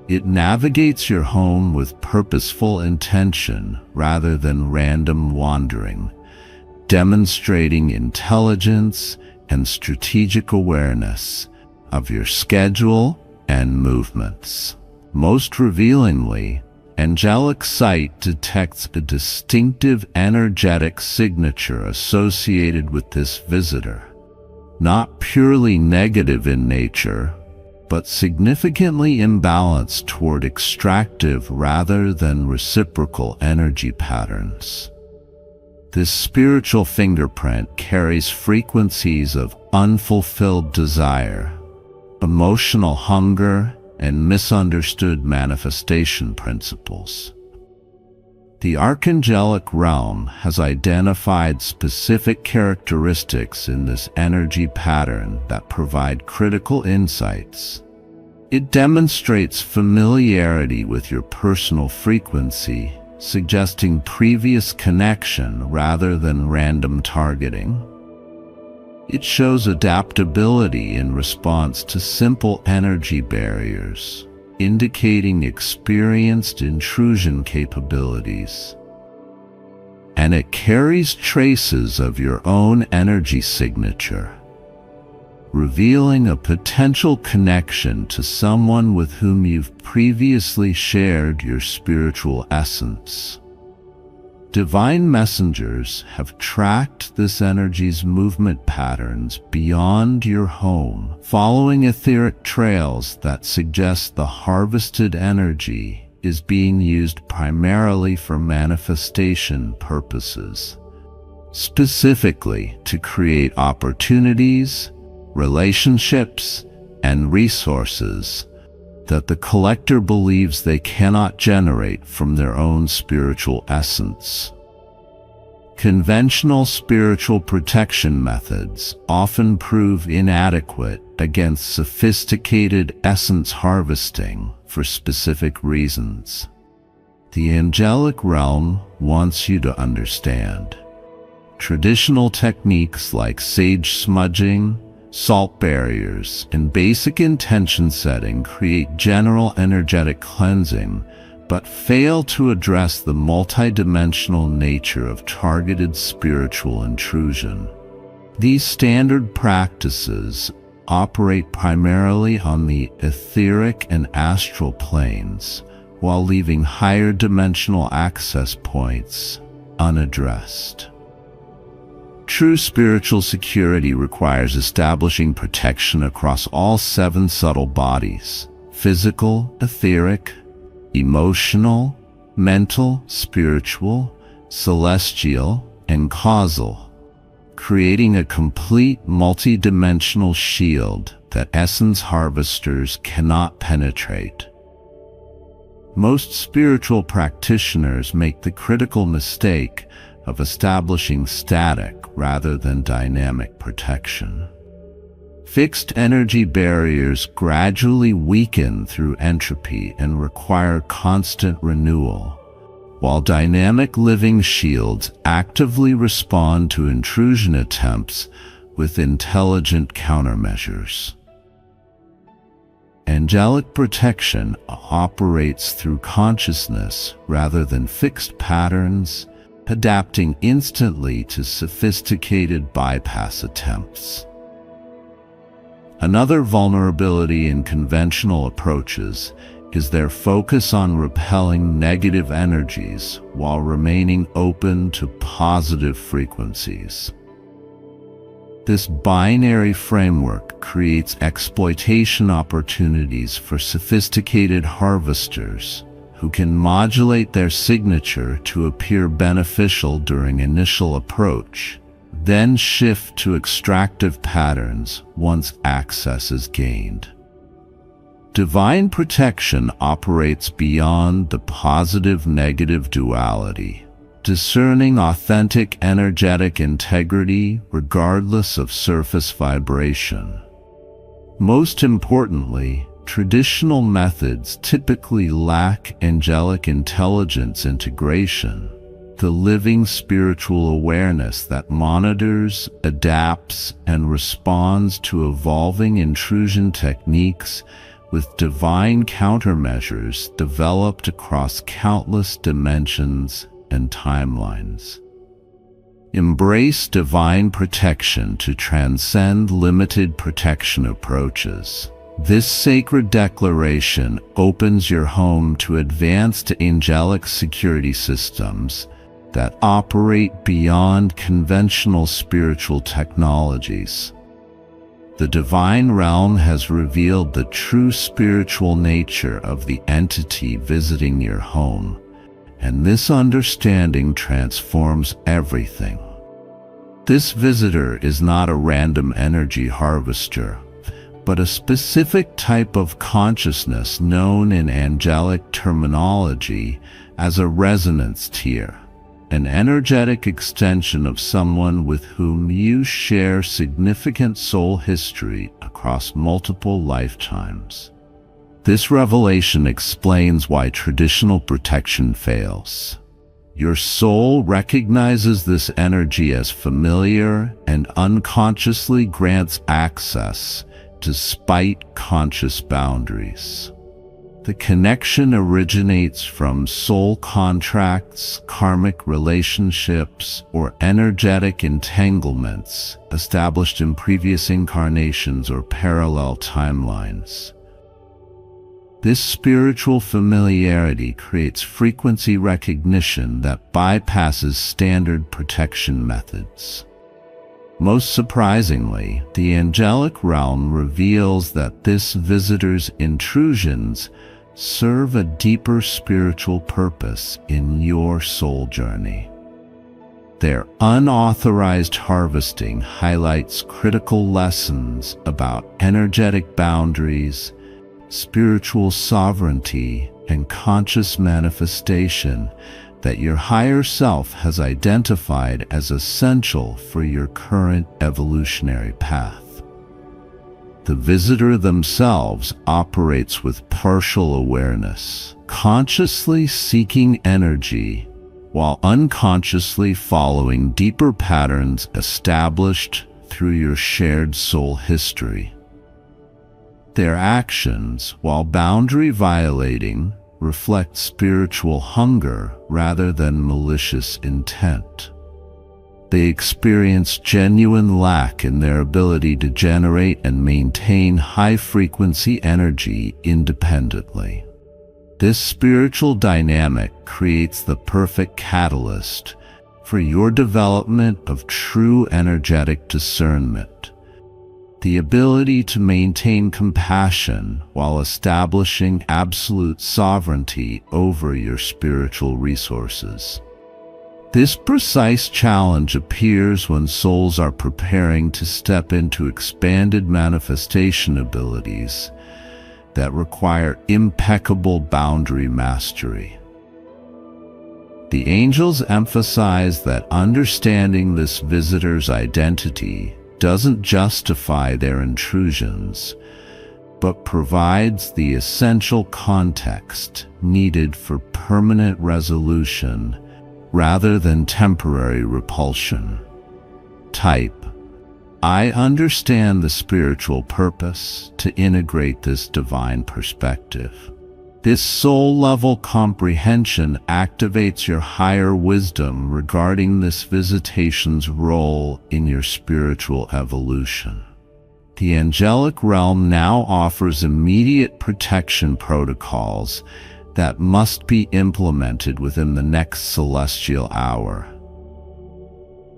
[SPEAKER 1] It navigates your home with purposeful intention rather than random wandering, demonstrating intelligence and strategic awareness of your schedule and movements. Most revealingly, angelic sight detects a distinctive energetic signature associated with this visitor, not purely negative in nature, but significantly imbalanced toward extractive rather than reciprocal energy patterns. This spiritual fingerprint carries frequencies of unfulfilled desire, emotional hunger, and misunderstood manifestation principles. The archangelic realm has identified specific characteristics in this energy pattern that provide critical insights. It demonstrates familiarity with your personal frequency, suggesting previous connection rather than random targeting. It shows adaptability in response to simple energy barriers, indicating experienced intrusion capabilities. and it carries traces of your own energy signature, revealing a potential connection to someone with whom you've previously shared your spiritual essence. Divine messengers have tracked this energy's movement patterns beyond your home, following etheric trails that suggest the harvested energy is being used primarily for manifestation purposes, specifically to create opportunities, relationships, and resources that the collector believes they cannot generate from their own spiritual essence. Conventional spiritual protection methods often prove inadequate against sophisticated essence harvesting for specific reasons. The angelic realm wants you to understand. Traditional techniques like sage smudging, salt barriers, and basic intention setting create general energetic cleansing, but fail to address the multidimensional nature of targeted spiritual intrusion. These standard practices operate primarily on the etheric and astral planes, while leaving higher dimensional access points unaddressed. True spiritual security requires establishing protection across all 7 subtle bodies: physical, etheric, emotional, mental, spiritual, celestial, and causal, creating a complete multi-dimensional shield that essence harvesters cannot penetrate. Most spiritual practitioners make the critical mistake of establishing static rather than dynamic protection. Fixed energy barriers gradually weaken through entropy and require constant renewal, while dynamic living shields actively respond to intrusion attempts with intelligent countermeasures. Angelic protection operates through consciousness rather than fixed patterns, adapting instantly to sophisticated bypass attempts. Another vulnerability in conventional approaches is their focus on repelling negative energies while remaining open to positive frequencies. This binary framework creates exploitation opportunities for sophisticated harvesters who can modulate their signature to appear beneficial during initial approach, then shift to extractive patterns once access is gained. Divine protection operates beyond the positive-negative duality, discerning authentic energetic integrity regardless of surface vibration. Most importantly, traditional methods typically lack angelic intelligence integration, the living spiritual awareness that monitors, adapts, and responds to evolving intrusion techniques with divine countermeasures developed across countless dimensions and timelines. Embrace divine protection to transcend limited protection approaches. This sacred declaration opens your home to advanced angelic security systems that operate beyond conventional spiritual technologies. The divine realm has revealed the true spiritual nature of the entity visiting your home, and this understanding transforms everything. This visitor is not a random energy harvester, but a specific type of consciousness known in angelic terminology as a resonance tier, an energetic extension of someone with whom you share significant soul history across multiple lifetimes. This revelation explains why traditional protection fails. Your soul recognizes this energy as familiar and unconsciously grants access despite conscious boundaries. The connection originates from soul contracts, karmic relationships, or energetic entanglements established in previous incarnations or parallel timelines. This spiritual familiarity creates frequency recognition that bypasses standard protection methods. Most surprisingly, the angelic realm reveals that this visitor's intrusions serve a deeper spiritual purpose in your soul journey. Their unauthorized harvesting highlights critical lessons about energetic boundaries, spiritual sovereignty, and conscious manifestation that your higher self has identified as essential for your current evolutionary path. The visitor themselves operates with partial awareness, consciously seeking energy while unconsciously following deeper patterns established through your shared soul history. Their actions, while boundary violating, reflect spiritual hunger rather than malicious intent. They experience genuine lack in their ability to generate and maintain high-frequency energy independently. This spiritual dynamic creates the perfect catalyst for your development of true energetic discernment, the ability to maintain compassion while establishing absolute sovereignty over your spiritual resources. This precise challenge appears when souls are preparing to step into expanded manifestation abilities that require impeccable boundary mastery. The angels emphasize that understanding this visitor's identity doesn't justify their intrusions, but provides the essential context needed for permanent resolution rather than temporary repulsion. Type: I understand the spiritual purpose to integrate this divine perspective. This soul-level comprehension activates your higher wisdom regarding this visitation's role in your spiritual evolution. The angelic realm now offers immediate protection protocols that must be implemented within the next celestial hour.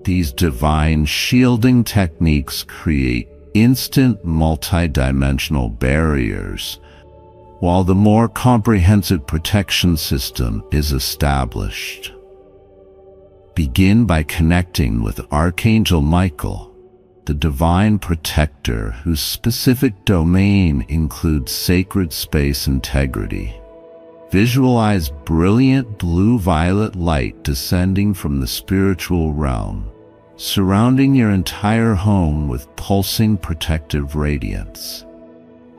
[SPEAKER 1] These divine shielding techniques create instant multidimensional barriers, while the more comprehensive protection system is established. Begin by connecting with Archangel Michael, the divine protector whose specific domain includes sacred space integrity. Visualize brilliant blue-violet light descending from the spiritual realm, surrounding your entire home with pulsing protective radiance.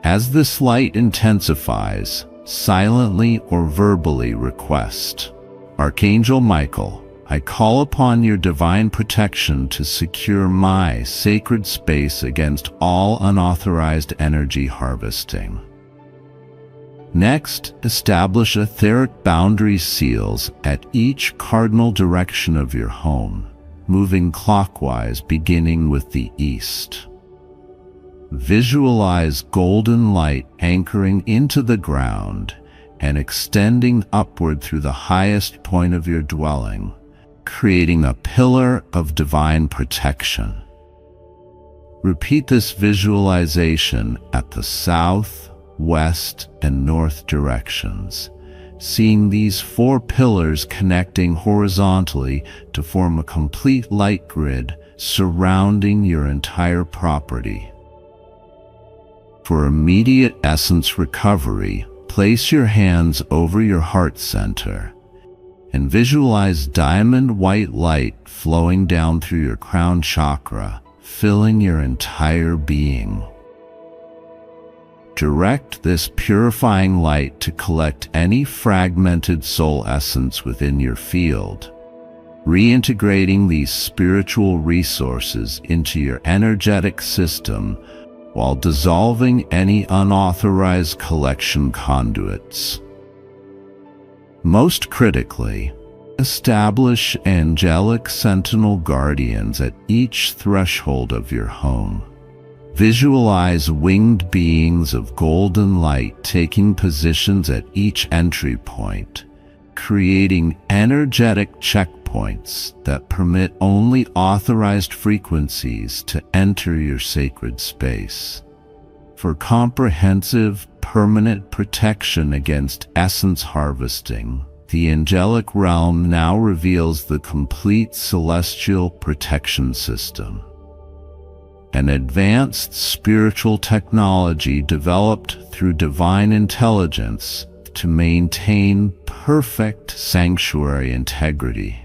[SPEAKER 1] As this light intensifies, silently or verbally request, Archangel Michael, I call upon your divine protection to secure my sacred space against all unauthorized energy harvesting. Next, establish etheric boundary seals at each cardinal direction of your home, moving clockwise beginning with the east. Visualize golden light anchoring into the ground and extending upward through the highest point of your dwelling, creating a pillar of divine protection. Repeat this visualization at the south, west, and north directions, seeing these four pillars connecting horizontally to form a complete light grid surrounding your entire property. For immediate essence recovery, place your hands over your heart center and visualize diamond white light flowing down through your crown chakra, filling your entire being. Direct this purifying light to collect any fragmented soul essence within your field, reintegrating these spiritual resources into your energetic system while dissolving any unauthorized collection conduits. Most critically, establish angelic sentinel guardians at each threshold of your home. Visualize winged beings of golden light taking positions at each entry point, creating energetic checkpoints that permit only authorized frequencies to enter your sacred space. For comprehensive, permanent protection against essence harvesting, the angelic realm now reveals the complete celestial protection system, an advanced spiritual technology developed through divine intelligence to maintain perfect sanctuary integrity.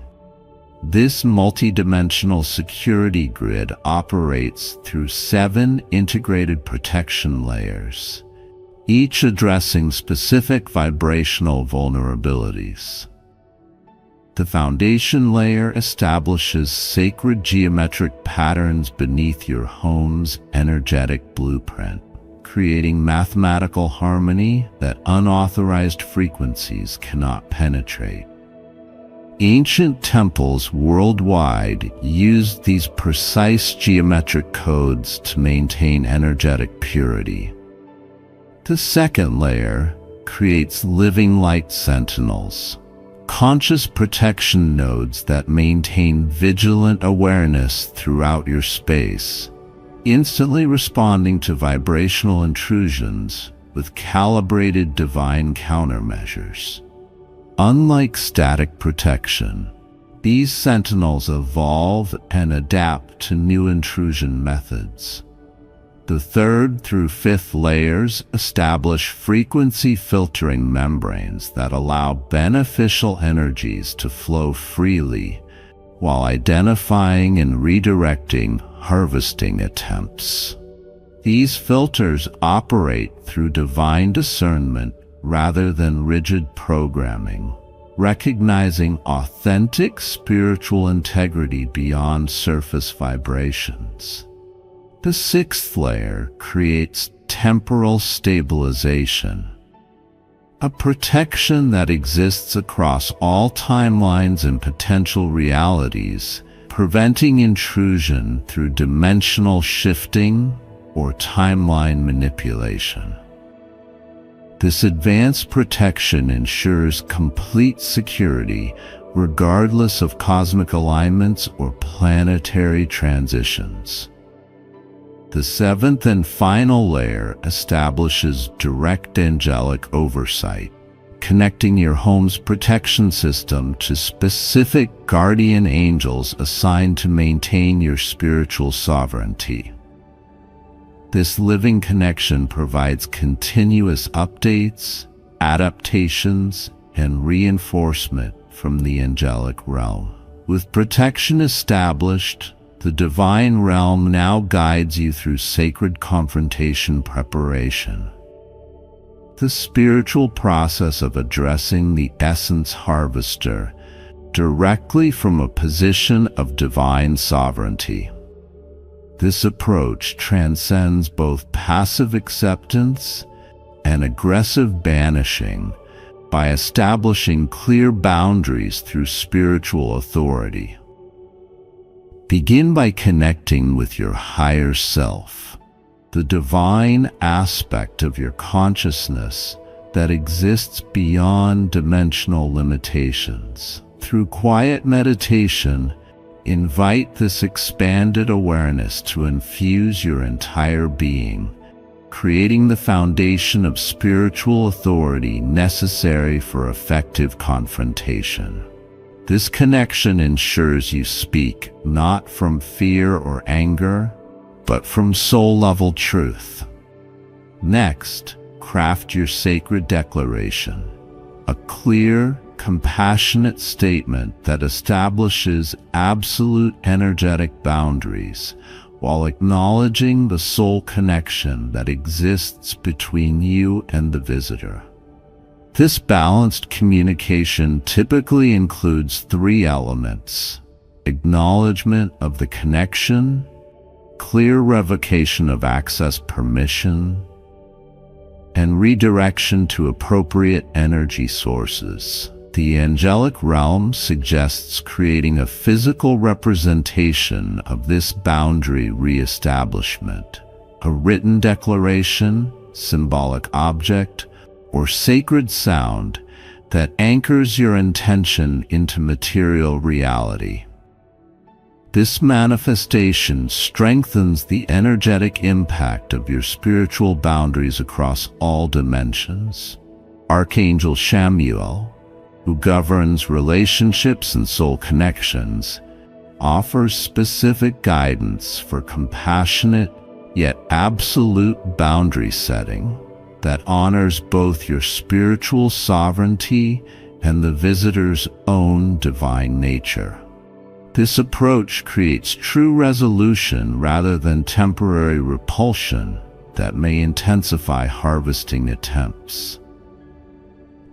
[SPEAKER 1] This multidimensional security grid operates through 7 integrated protection layers, each addressing specific vibrational vulnerabilities. The foundation layer establishes sacred geometric patterns beneath your home's energetic blueprint, creating mathematical harmony that unauthorized frequencies cannot penetrate. Ancient temples worldwide used these precise geometric codes to maintain energetic purity. The second layer creates living light sentinels, conscious protection nodes that maintain vigilant awareness throughout your space, instantly responding to vibrational intrusions with calibrated divine countermeasures. Unlike static protection, these sentinels evolve and adapt to new intrusion methods. The third through fifth layers establish frequency filtering membranes that allow beneficial energies to flow freely while identifying and redirecting harvesting attempts. These filters operate through divine discernment rather than rigid programming, recognizing authentic spiritual integrity beyond surface vibrations. The sixth layer creates temporal stabilization, a protection that exists across all timelines and potential realities, preventing intrusion through dimensional shifting or timeline manipulation. This advanced protection ensures complete security regardless of cosmic alignments or planetary transitions. The seventh and final layer establishes direct angelic oversight, connecting your home's protection system to specific guardian angels assigned to maintain your spiritual sovereignty. This living connection provides continuous updates, adaptations, and reinforcement from the angelic realm. With protection established, the divine realm now guides you through sacred confrontation preparation. The spiritual process of addressing the essence harvester directly from a position of divine sovereignty. This approach transcends both passive acceptance and aggressive banishing by establishing clear boundaries through spiritual authority. Begin by connecting with your higher self, the divine aspect of your consciousness that exists beyond dimensional limitations. Through quiet meditation, invite this expanded awareness to infuse your entire being, creating the foundation of spiritual authority necessary for effective confrontation. This connection ensures you speak not from fear or anger, but from soul-level truth. Next, craft your sacred declaration, a clear, compassionate statement that establishes absolute energetic boundaries while acknowledging the soul connection that exists between you and the visitor. This balanced communication typically includes 3 elements: acknowledgement of the connection, clear revocation of access permission, and redirection to appropriate energy sources. The angelic realm suggests creating a physical representation of this boundary reestablishment, a written declaration, symbolic object, or sacred sound that anchors your intention into material reality. This manifestation strengthens the energetic impact of your spiritual boundaries across all dimensions. Archangel Chamuel, who governs relationships and soul connections, offers specific guidance for compassionate yet absolute boundary setting that honors both your spiritual sovereignty and the visitor's own divine nature. This approach creates true resolution rather than temporary repulsion that may intensify harvesting attempts.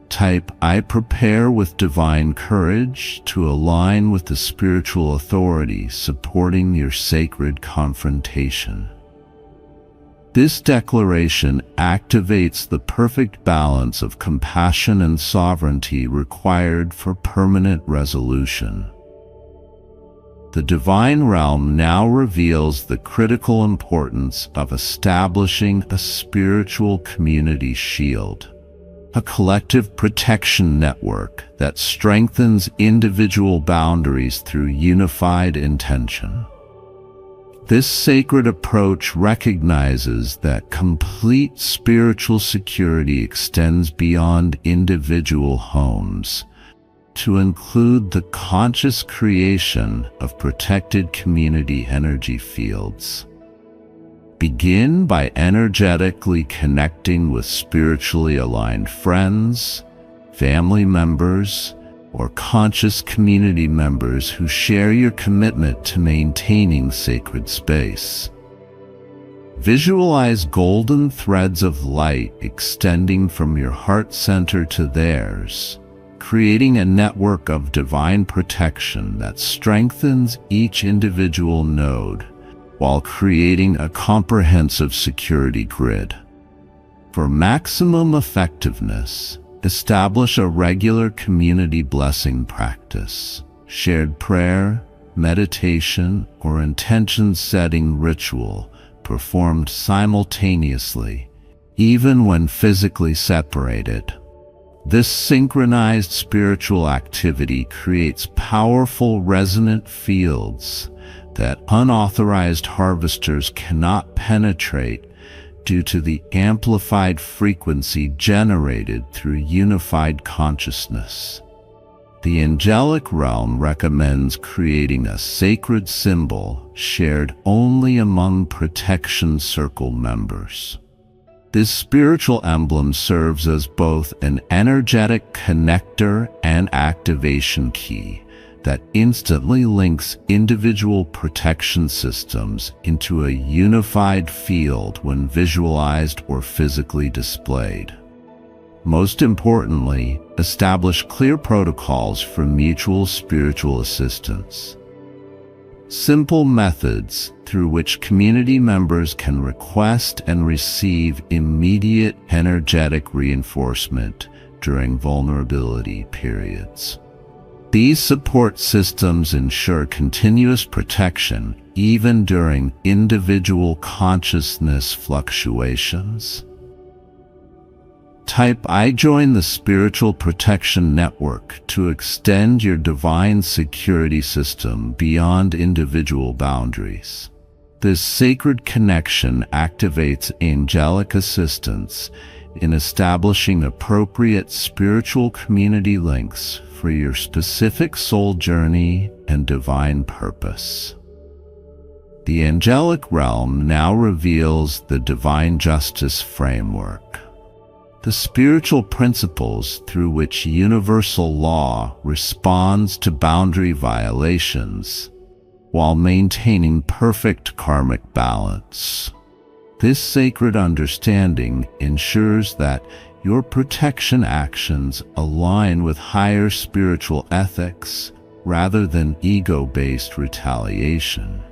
[SPEAKER 1] Type I prepare with divine courage to align with the spiritual authority supporting your sacred confrontation. This declaration activates the perfect balance of compassion and sovereignty required for permanent resolution. The divine realm now reveals the critical importance of establishing a spiritual community shield, a collective protection network that strengthens individual boundaries through unified intention. This sacred approach recognizes that complete spiritual security extends beyond individual homes, to include the conscious creation of protected community energy fields. Begin by energetically connecting with spiritually aligned friends, family members, or conscious community members who share your commitment to maintaining sacred space. Visualize golden threads of light extending from your heart center to theirs, creating a network of divine protection that strengthens each individual node while creating a comprehensive security grid. For maximum effectiveness, establish a regular community blessing practice, shared prayer, meditation, or intention-setting ritual performed simultaneously, even when physically separated. This synchronized spiritual activity creates powerful resonant fields that unauthorized harvesters cannot penetrate due to the amplified frequency generated through unified consciousness. The angelic realm recommends creating a sacred symbol shared only among protection circle members. This spiritual emblem serves as both an energetic connector and activation key that instantly links individual protection systems into a unified field when visualized or physically displayed. Most importantly, establish clear protocols for mutual spiritual assistance. Simple methods through which community members can request and receive immediate energetic reinforcement during vulnerability periods. These support systems ensure continuous protection even during individual consciousness fluctuations. Type I join the spiritual protection network to extend your divine security system beyond individual boundaries. This sacred connection activates angelic assistance in establishing appropriate spiritual community links for your specific soul journey and divine purpose. The angelic realm now reveals the divine justice framework, the spiritual principles through which universal law responds to boundary violations while maintaining perfect karmic balance. This sacred understanding ensures that your protection actions align with higher spiritual ethics rather than ego-based retaliation.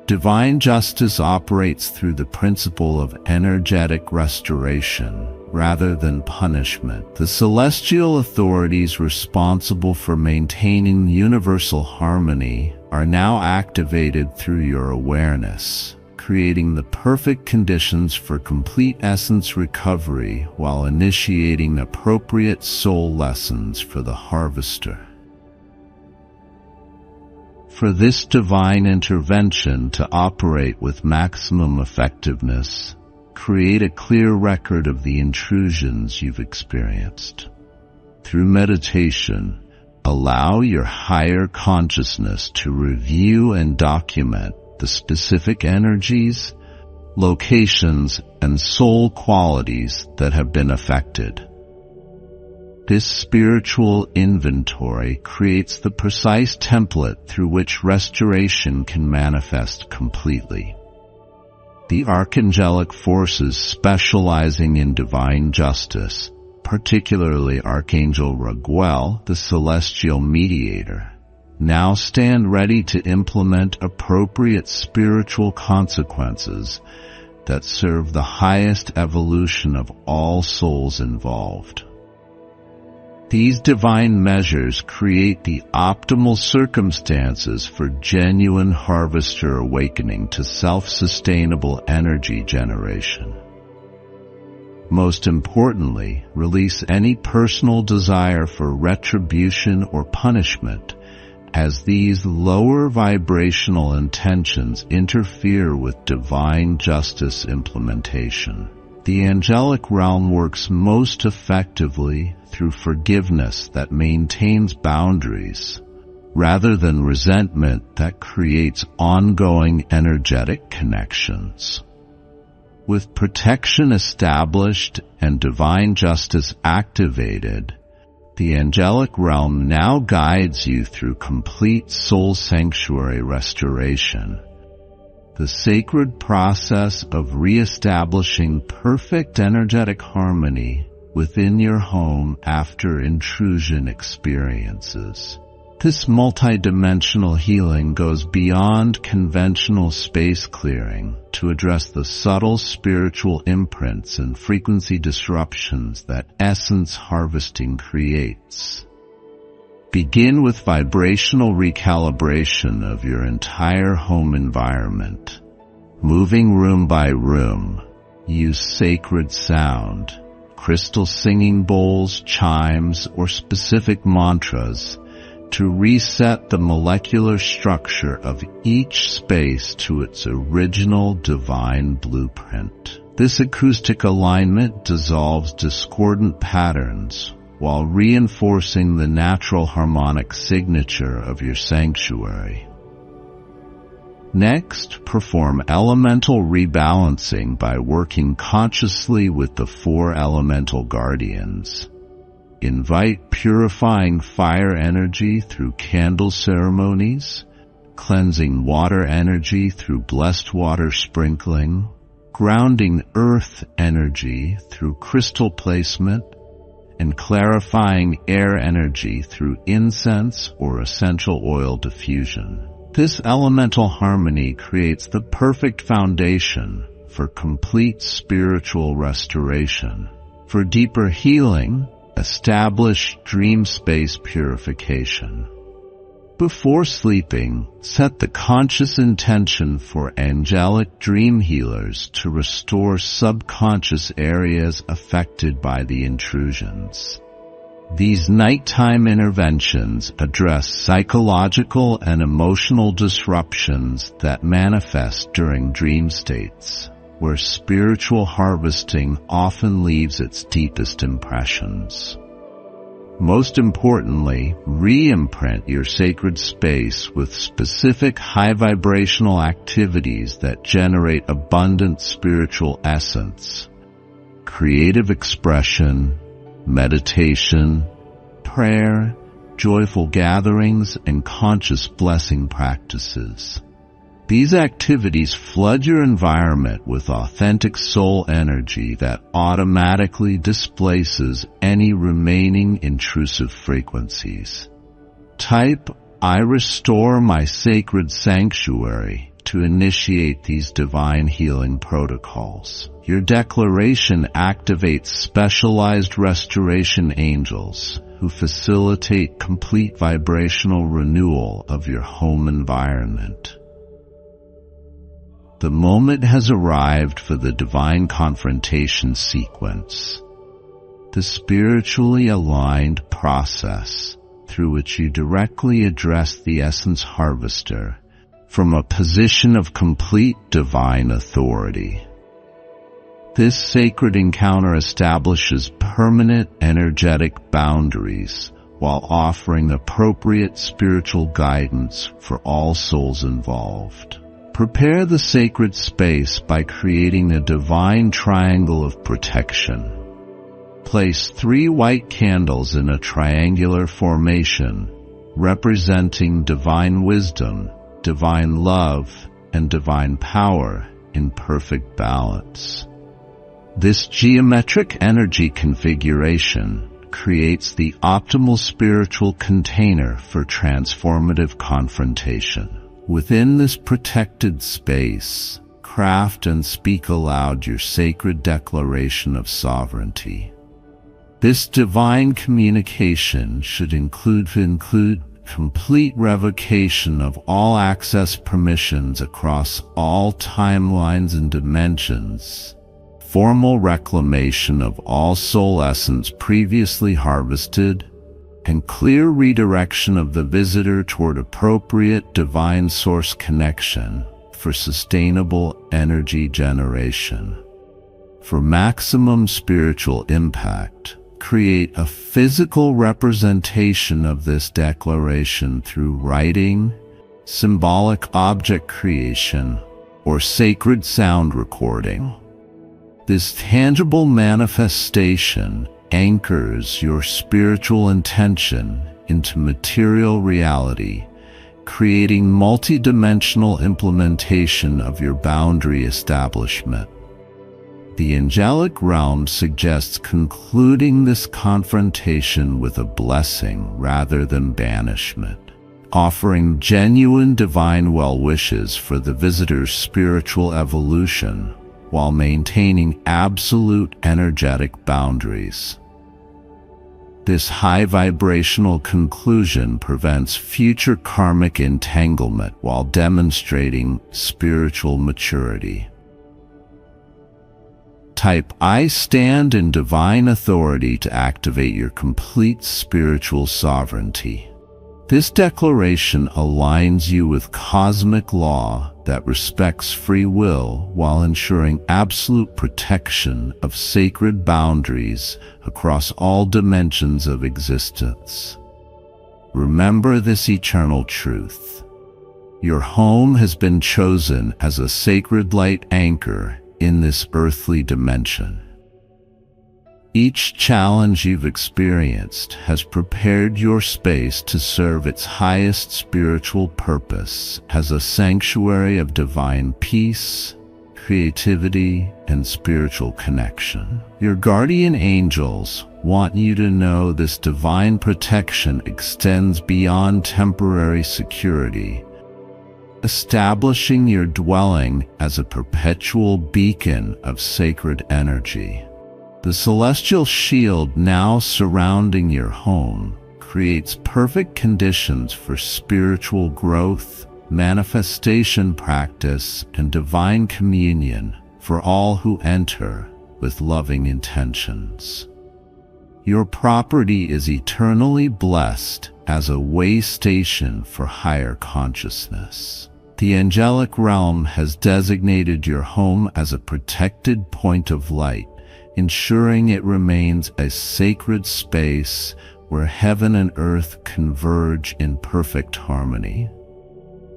[SPEAKER 1] Divine justice operates through the principle of energetic restoration rather than punishment. The celestial authorities responsible for maintaining universal harmony are now activated through your awareness, creating the perfect conditions for complete essence recovery while initiating appropriate soul lessons for the harvester. For this divine intervention to operate with maximum effectiveness, create a clear record of the intrusions you've experienced. Through meditation, allow your higher consciousness to review and document the specific energies, locations, and soul qualities that have been affected. This spiritual inventory creates the precise template through which restoration can manifest completely. The archangelic forces specializing in divine justice, particularly Archangel Raguel, the celestial mediator, now stand ready to implement appropriate spiritual consequences that serve the highest evolution of all souls involved. These divine measures create the optimal circumstances for genuine harvester awakening to self-sustainable energy generation. Most importantly, release any personal desire for retribution or punishment, as these lower vibrational intentions interfere with divine justice implementation. The angelic realm works most effectively through forgiveness that maintains boundaries, rather than resentment that creates ongoing energetic connections. With protection established and divine justice activated, the angelic realm now guides you through complete soul sanctuary restoration, the sacred process of re-establishing perfect energetic harmony within your home after intrusion experiences. This multidimensional healing goes beyond conventional space clearing to address the subtle spiritual imprints and frequency disruptions that essence harvesting creates. Begin with vibrational recalibration of your entire home environment. Moving room by room, use sacred sound, crystal singing bowls, chimes, or specific mantras to reset the molecular structure of each space to its original divine blueprint. This acoustic alignment dissolves discordant patterns while reinforcing the natural harmonic signature of your sanctuary. Next, perform elemental rebalancing by working consciously with the 4 elemental guardians. Invite purifying fire energy through candle ceremonies, cleansing water energy through blessed water sprinkling, grounding earth energy through crystal placement, and clarifying air energy through incense or essential oil diffusion. This elemental harmony creates the perfect foundation for complete spiritual restoration. For deeper healing, establish dream space purification. Before sleeping, set the conscious intention for angelic dream healers to restore subconscious areas affected by the intrusions. These nighttime interventions address psychological and emotional disruptions that manifest during dream states, where spiritual harvesting often leaves its deepest impressions. Most importantly, re-imprint your sacred space with specific high vibrational activities that generate abundant spiritual essence, creative expression, meditation, prayer, joyful gatherings, and conscious blessing practices. These activities flood your environment with authentic soul energy that automatically displaces any remaining intrusive frequencies. Type, "I restore my sacred sanctuary," to initiate these divine healing protocols. Your declaration activates specialized restoration angels who facilitate complete vibrational renewal of your home environment. The moment has arrived for the divine confrontation sequence, the spiritually aligned process through which you directly address the essence harvester from a position of complete divine authority. This sacred encounter establishes permanent energetic boundaries while offering appropriate spiritual guidance for all souls involved. Prepare the sacred space by creating a divine triangle of protection. Place 3 white candles in a triangular formation, representing divine wisdom, divine love, and divine power in perfect balance. This geometric energy configuration creates the optimal spiritual container for transformative confrontation. Within this protected space, craft and speak aloud your sacred declaration of sovereignty. This divine communication should include complete revocation of all access permissions across all timelines and dimensions, formal reclamation of all soul essence previously harvested, and clear redirection of the visitor toward appropriate divine source connection for sustainable energy generation. For maximum spiritual impact, create a physical representation of this declaration through writing, symbolic object creation, or sacred sound recording. This tangible manifestation anchors your spiritual intention into material reality, creating multidimensional implementation of your boundary establishment. The angelic realm suggests concluding this confrontation with a blessing rather than banishment, offering genuine divine well wishes for the visitor's spiritual evolution while maintaining absolute energetic boundaries. This high vibrational conclusion prevents future karmic entanglement while demonstrating spiritual maturity. Type I stand in divine authority to activate your complete spiritual sovereignty. This declaration aligns you with cosmic law that respects free will while ensuring absolute protection of sacred boundaries across all dimensions of existence. Remember this eternal truth. Your home has been chosen as a sacred light anchor in this earthly dimension. Each challenge you've experienced has prepared your space to serve its highest spiritual purpose as a sanctuary of divine peace, creativity, and spiritual connection. Your guardian angels want you to know this divine protection extends beyond temporary security, establishing your dwelling as a perpetual beacon of sacred energy. The celestial shield now surrounding your home creates perfect conditions for spiritual growth, manifestation practice, and divine communion for all who enter with loving intentions. Your property is eternally blessed as a way station for higher consciousness. The angelic realm has designated your home as a protected point of light, ensuring it remains a sacred space where heaven and earth converge in perfect harmony.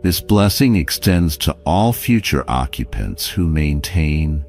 [SPEAKER 1] This blessing extends to all future occupants who maintain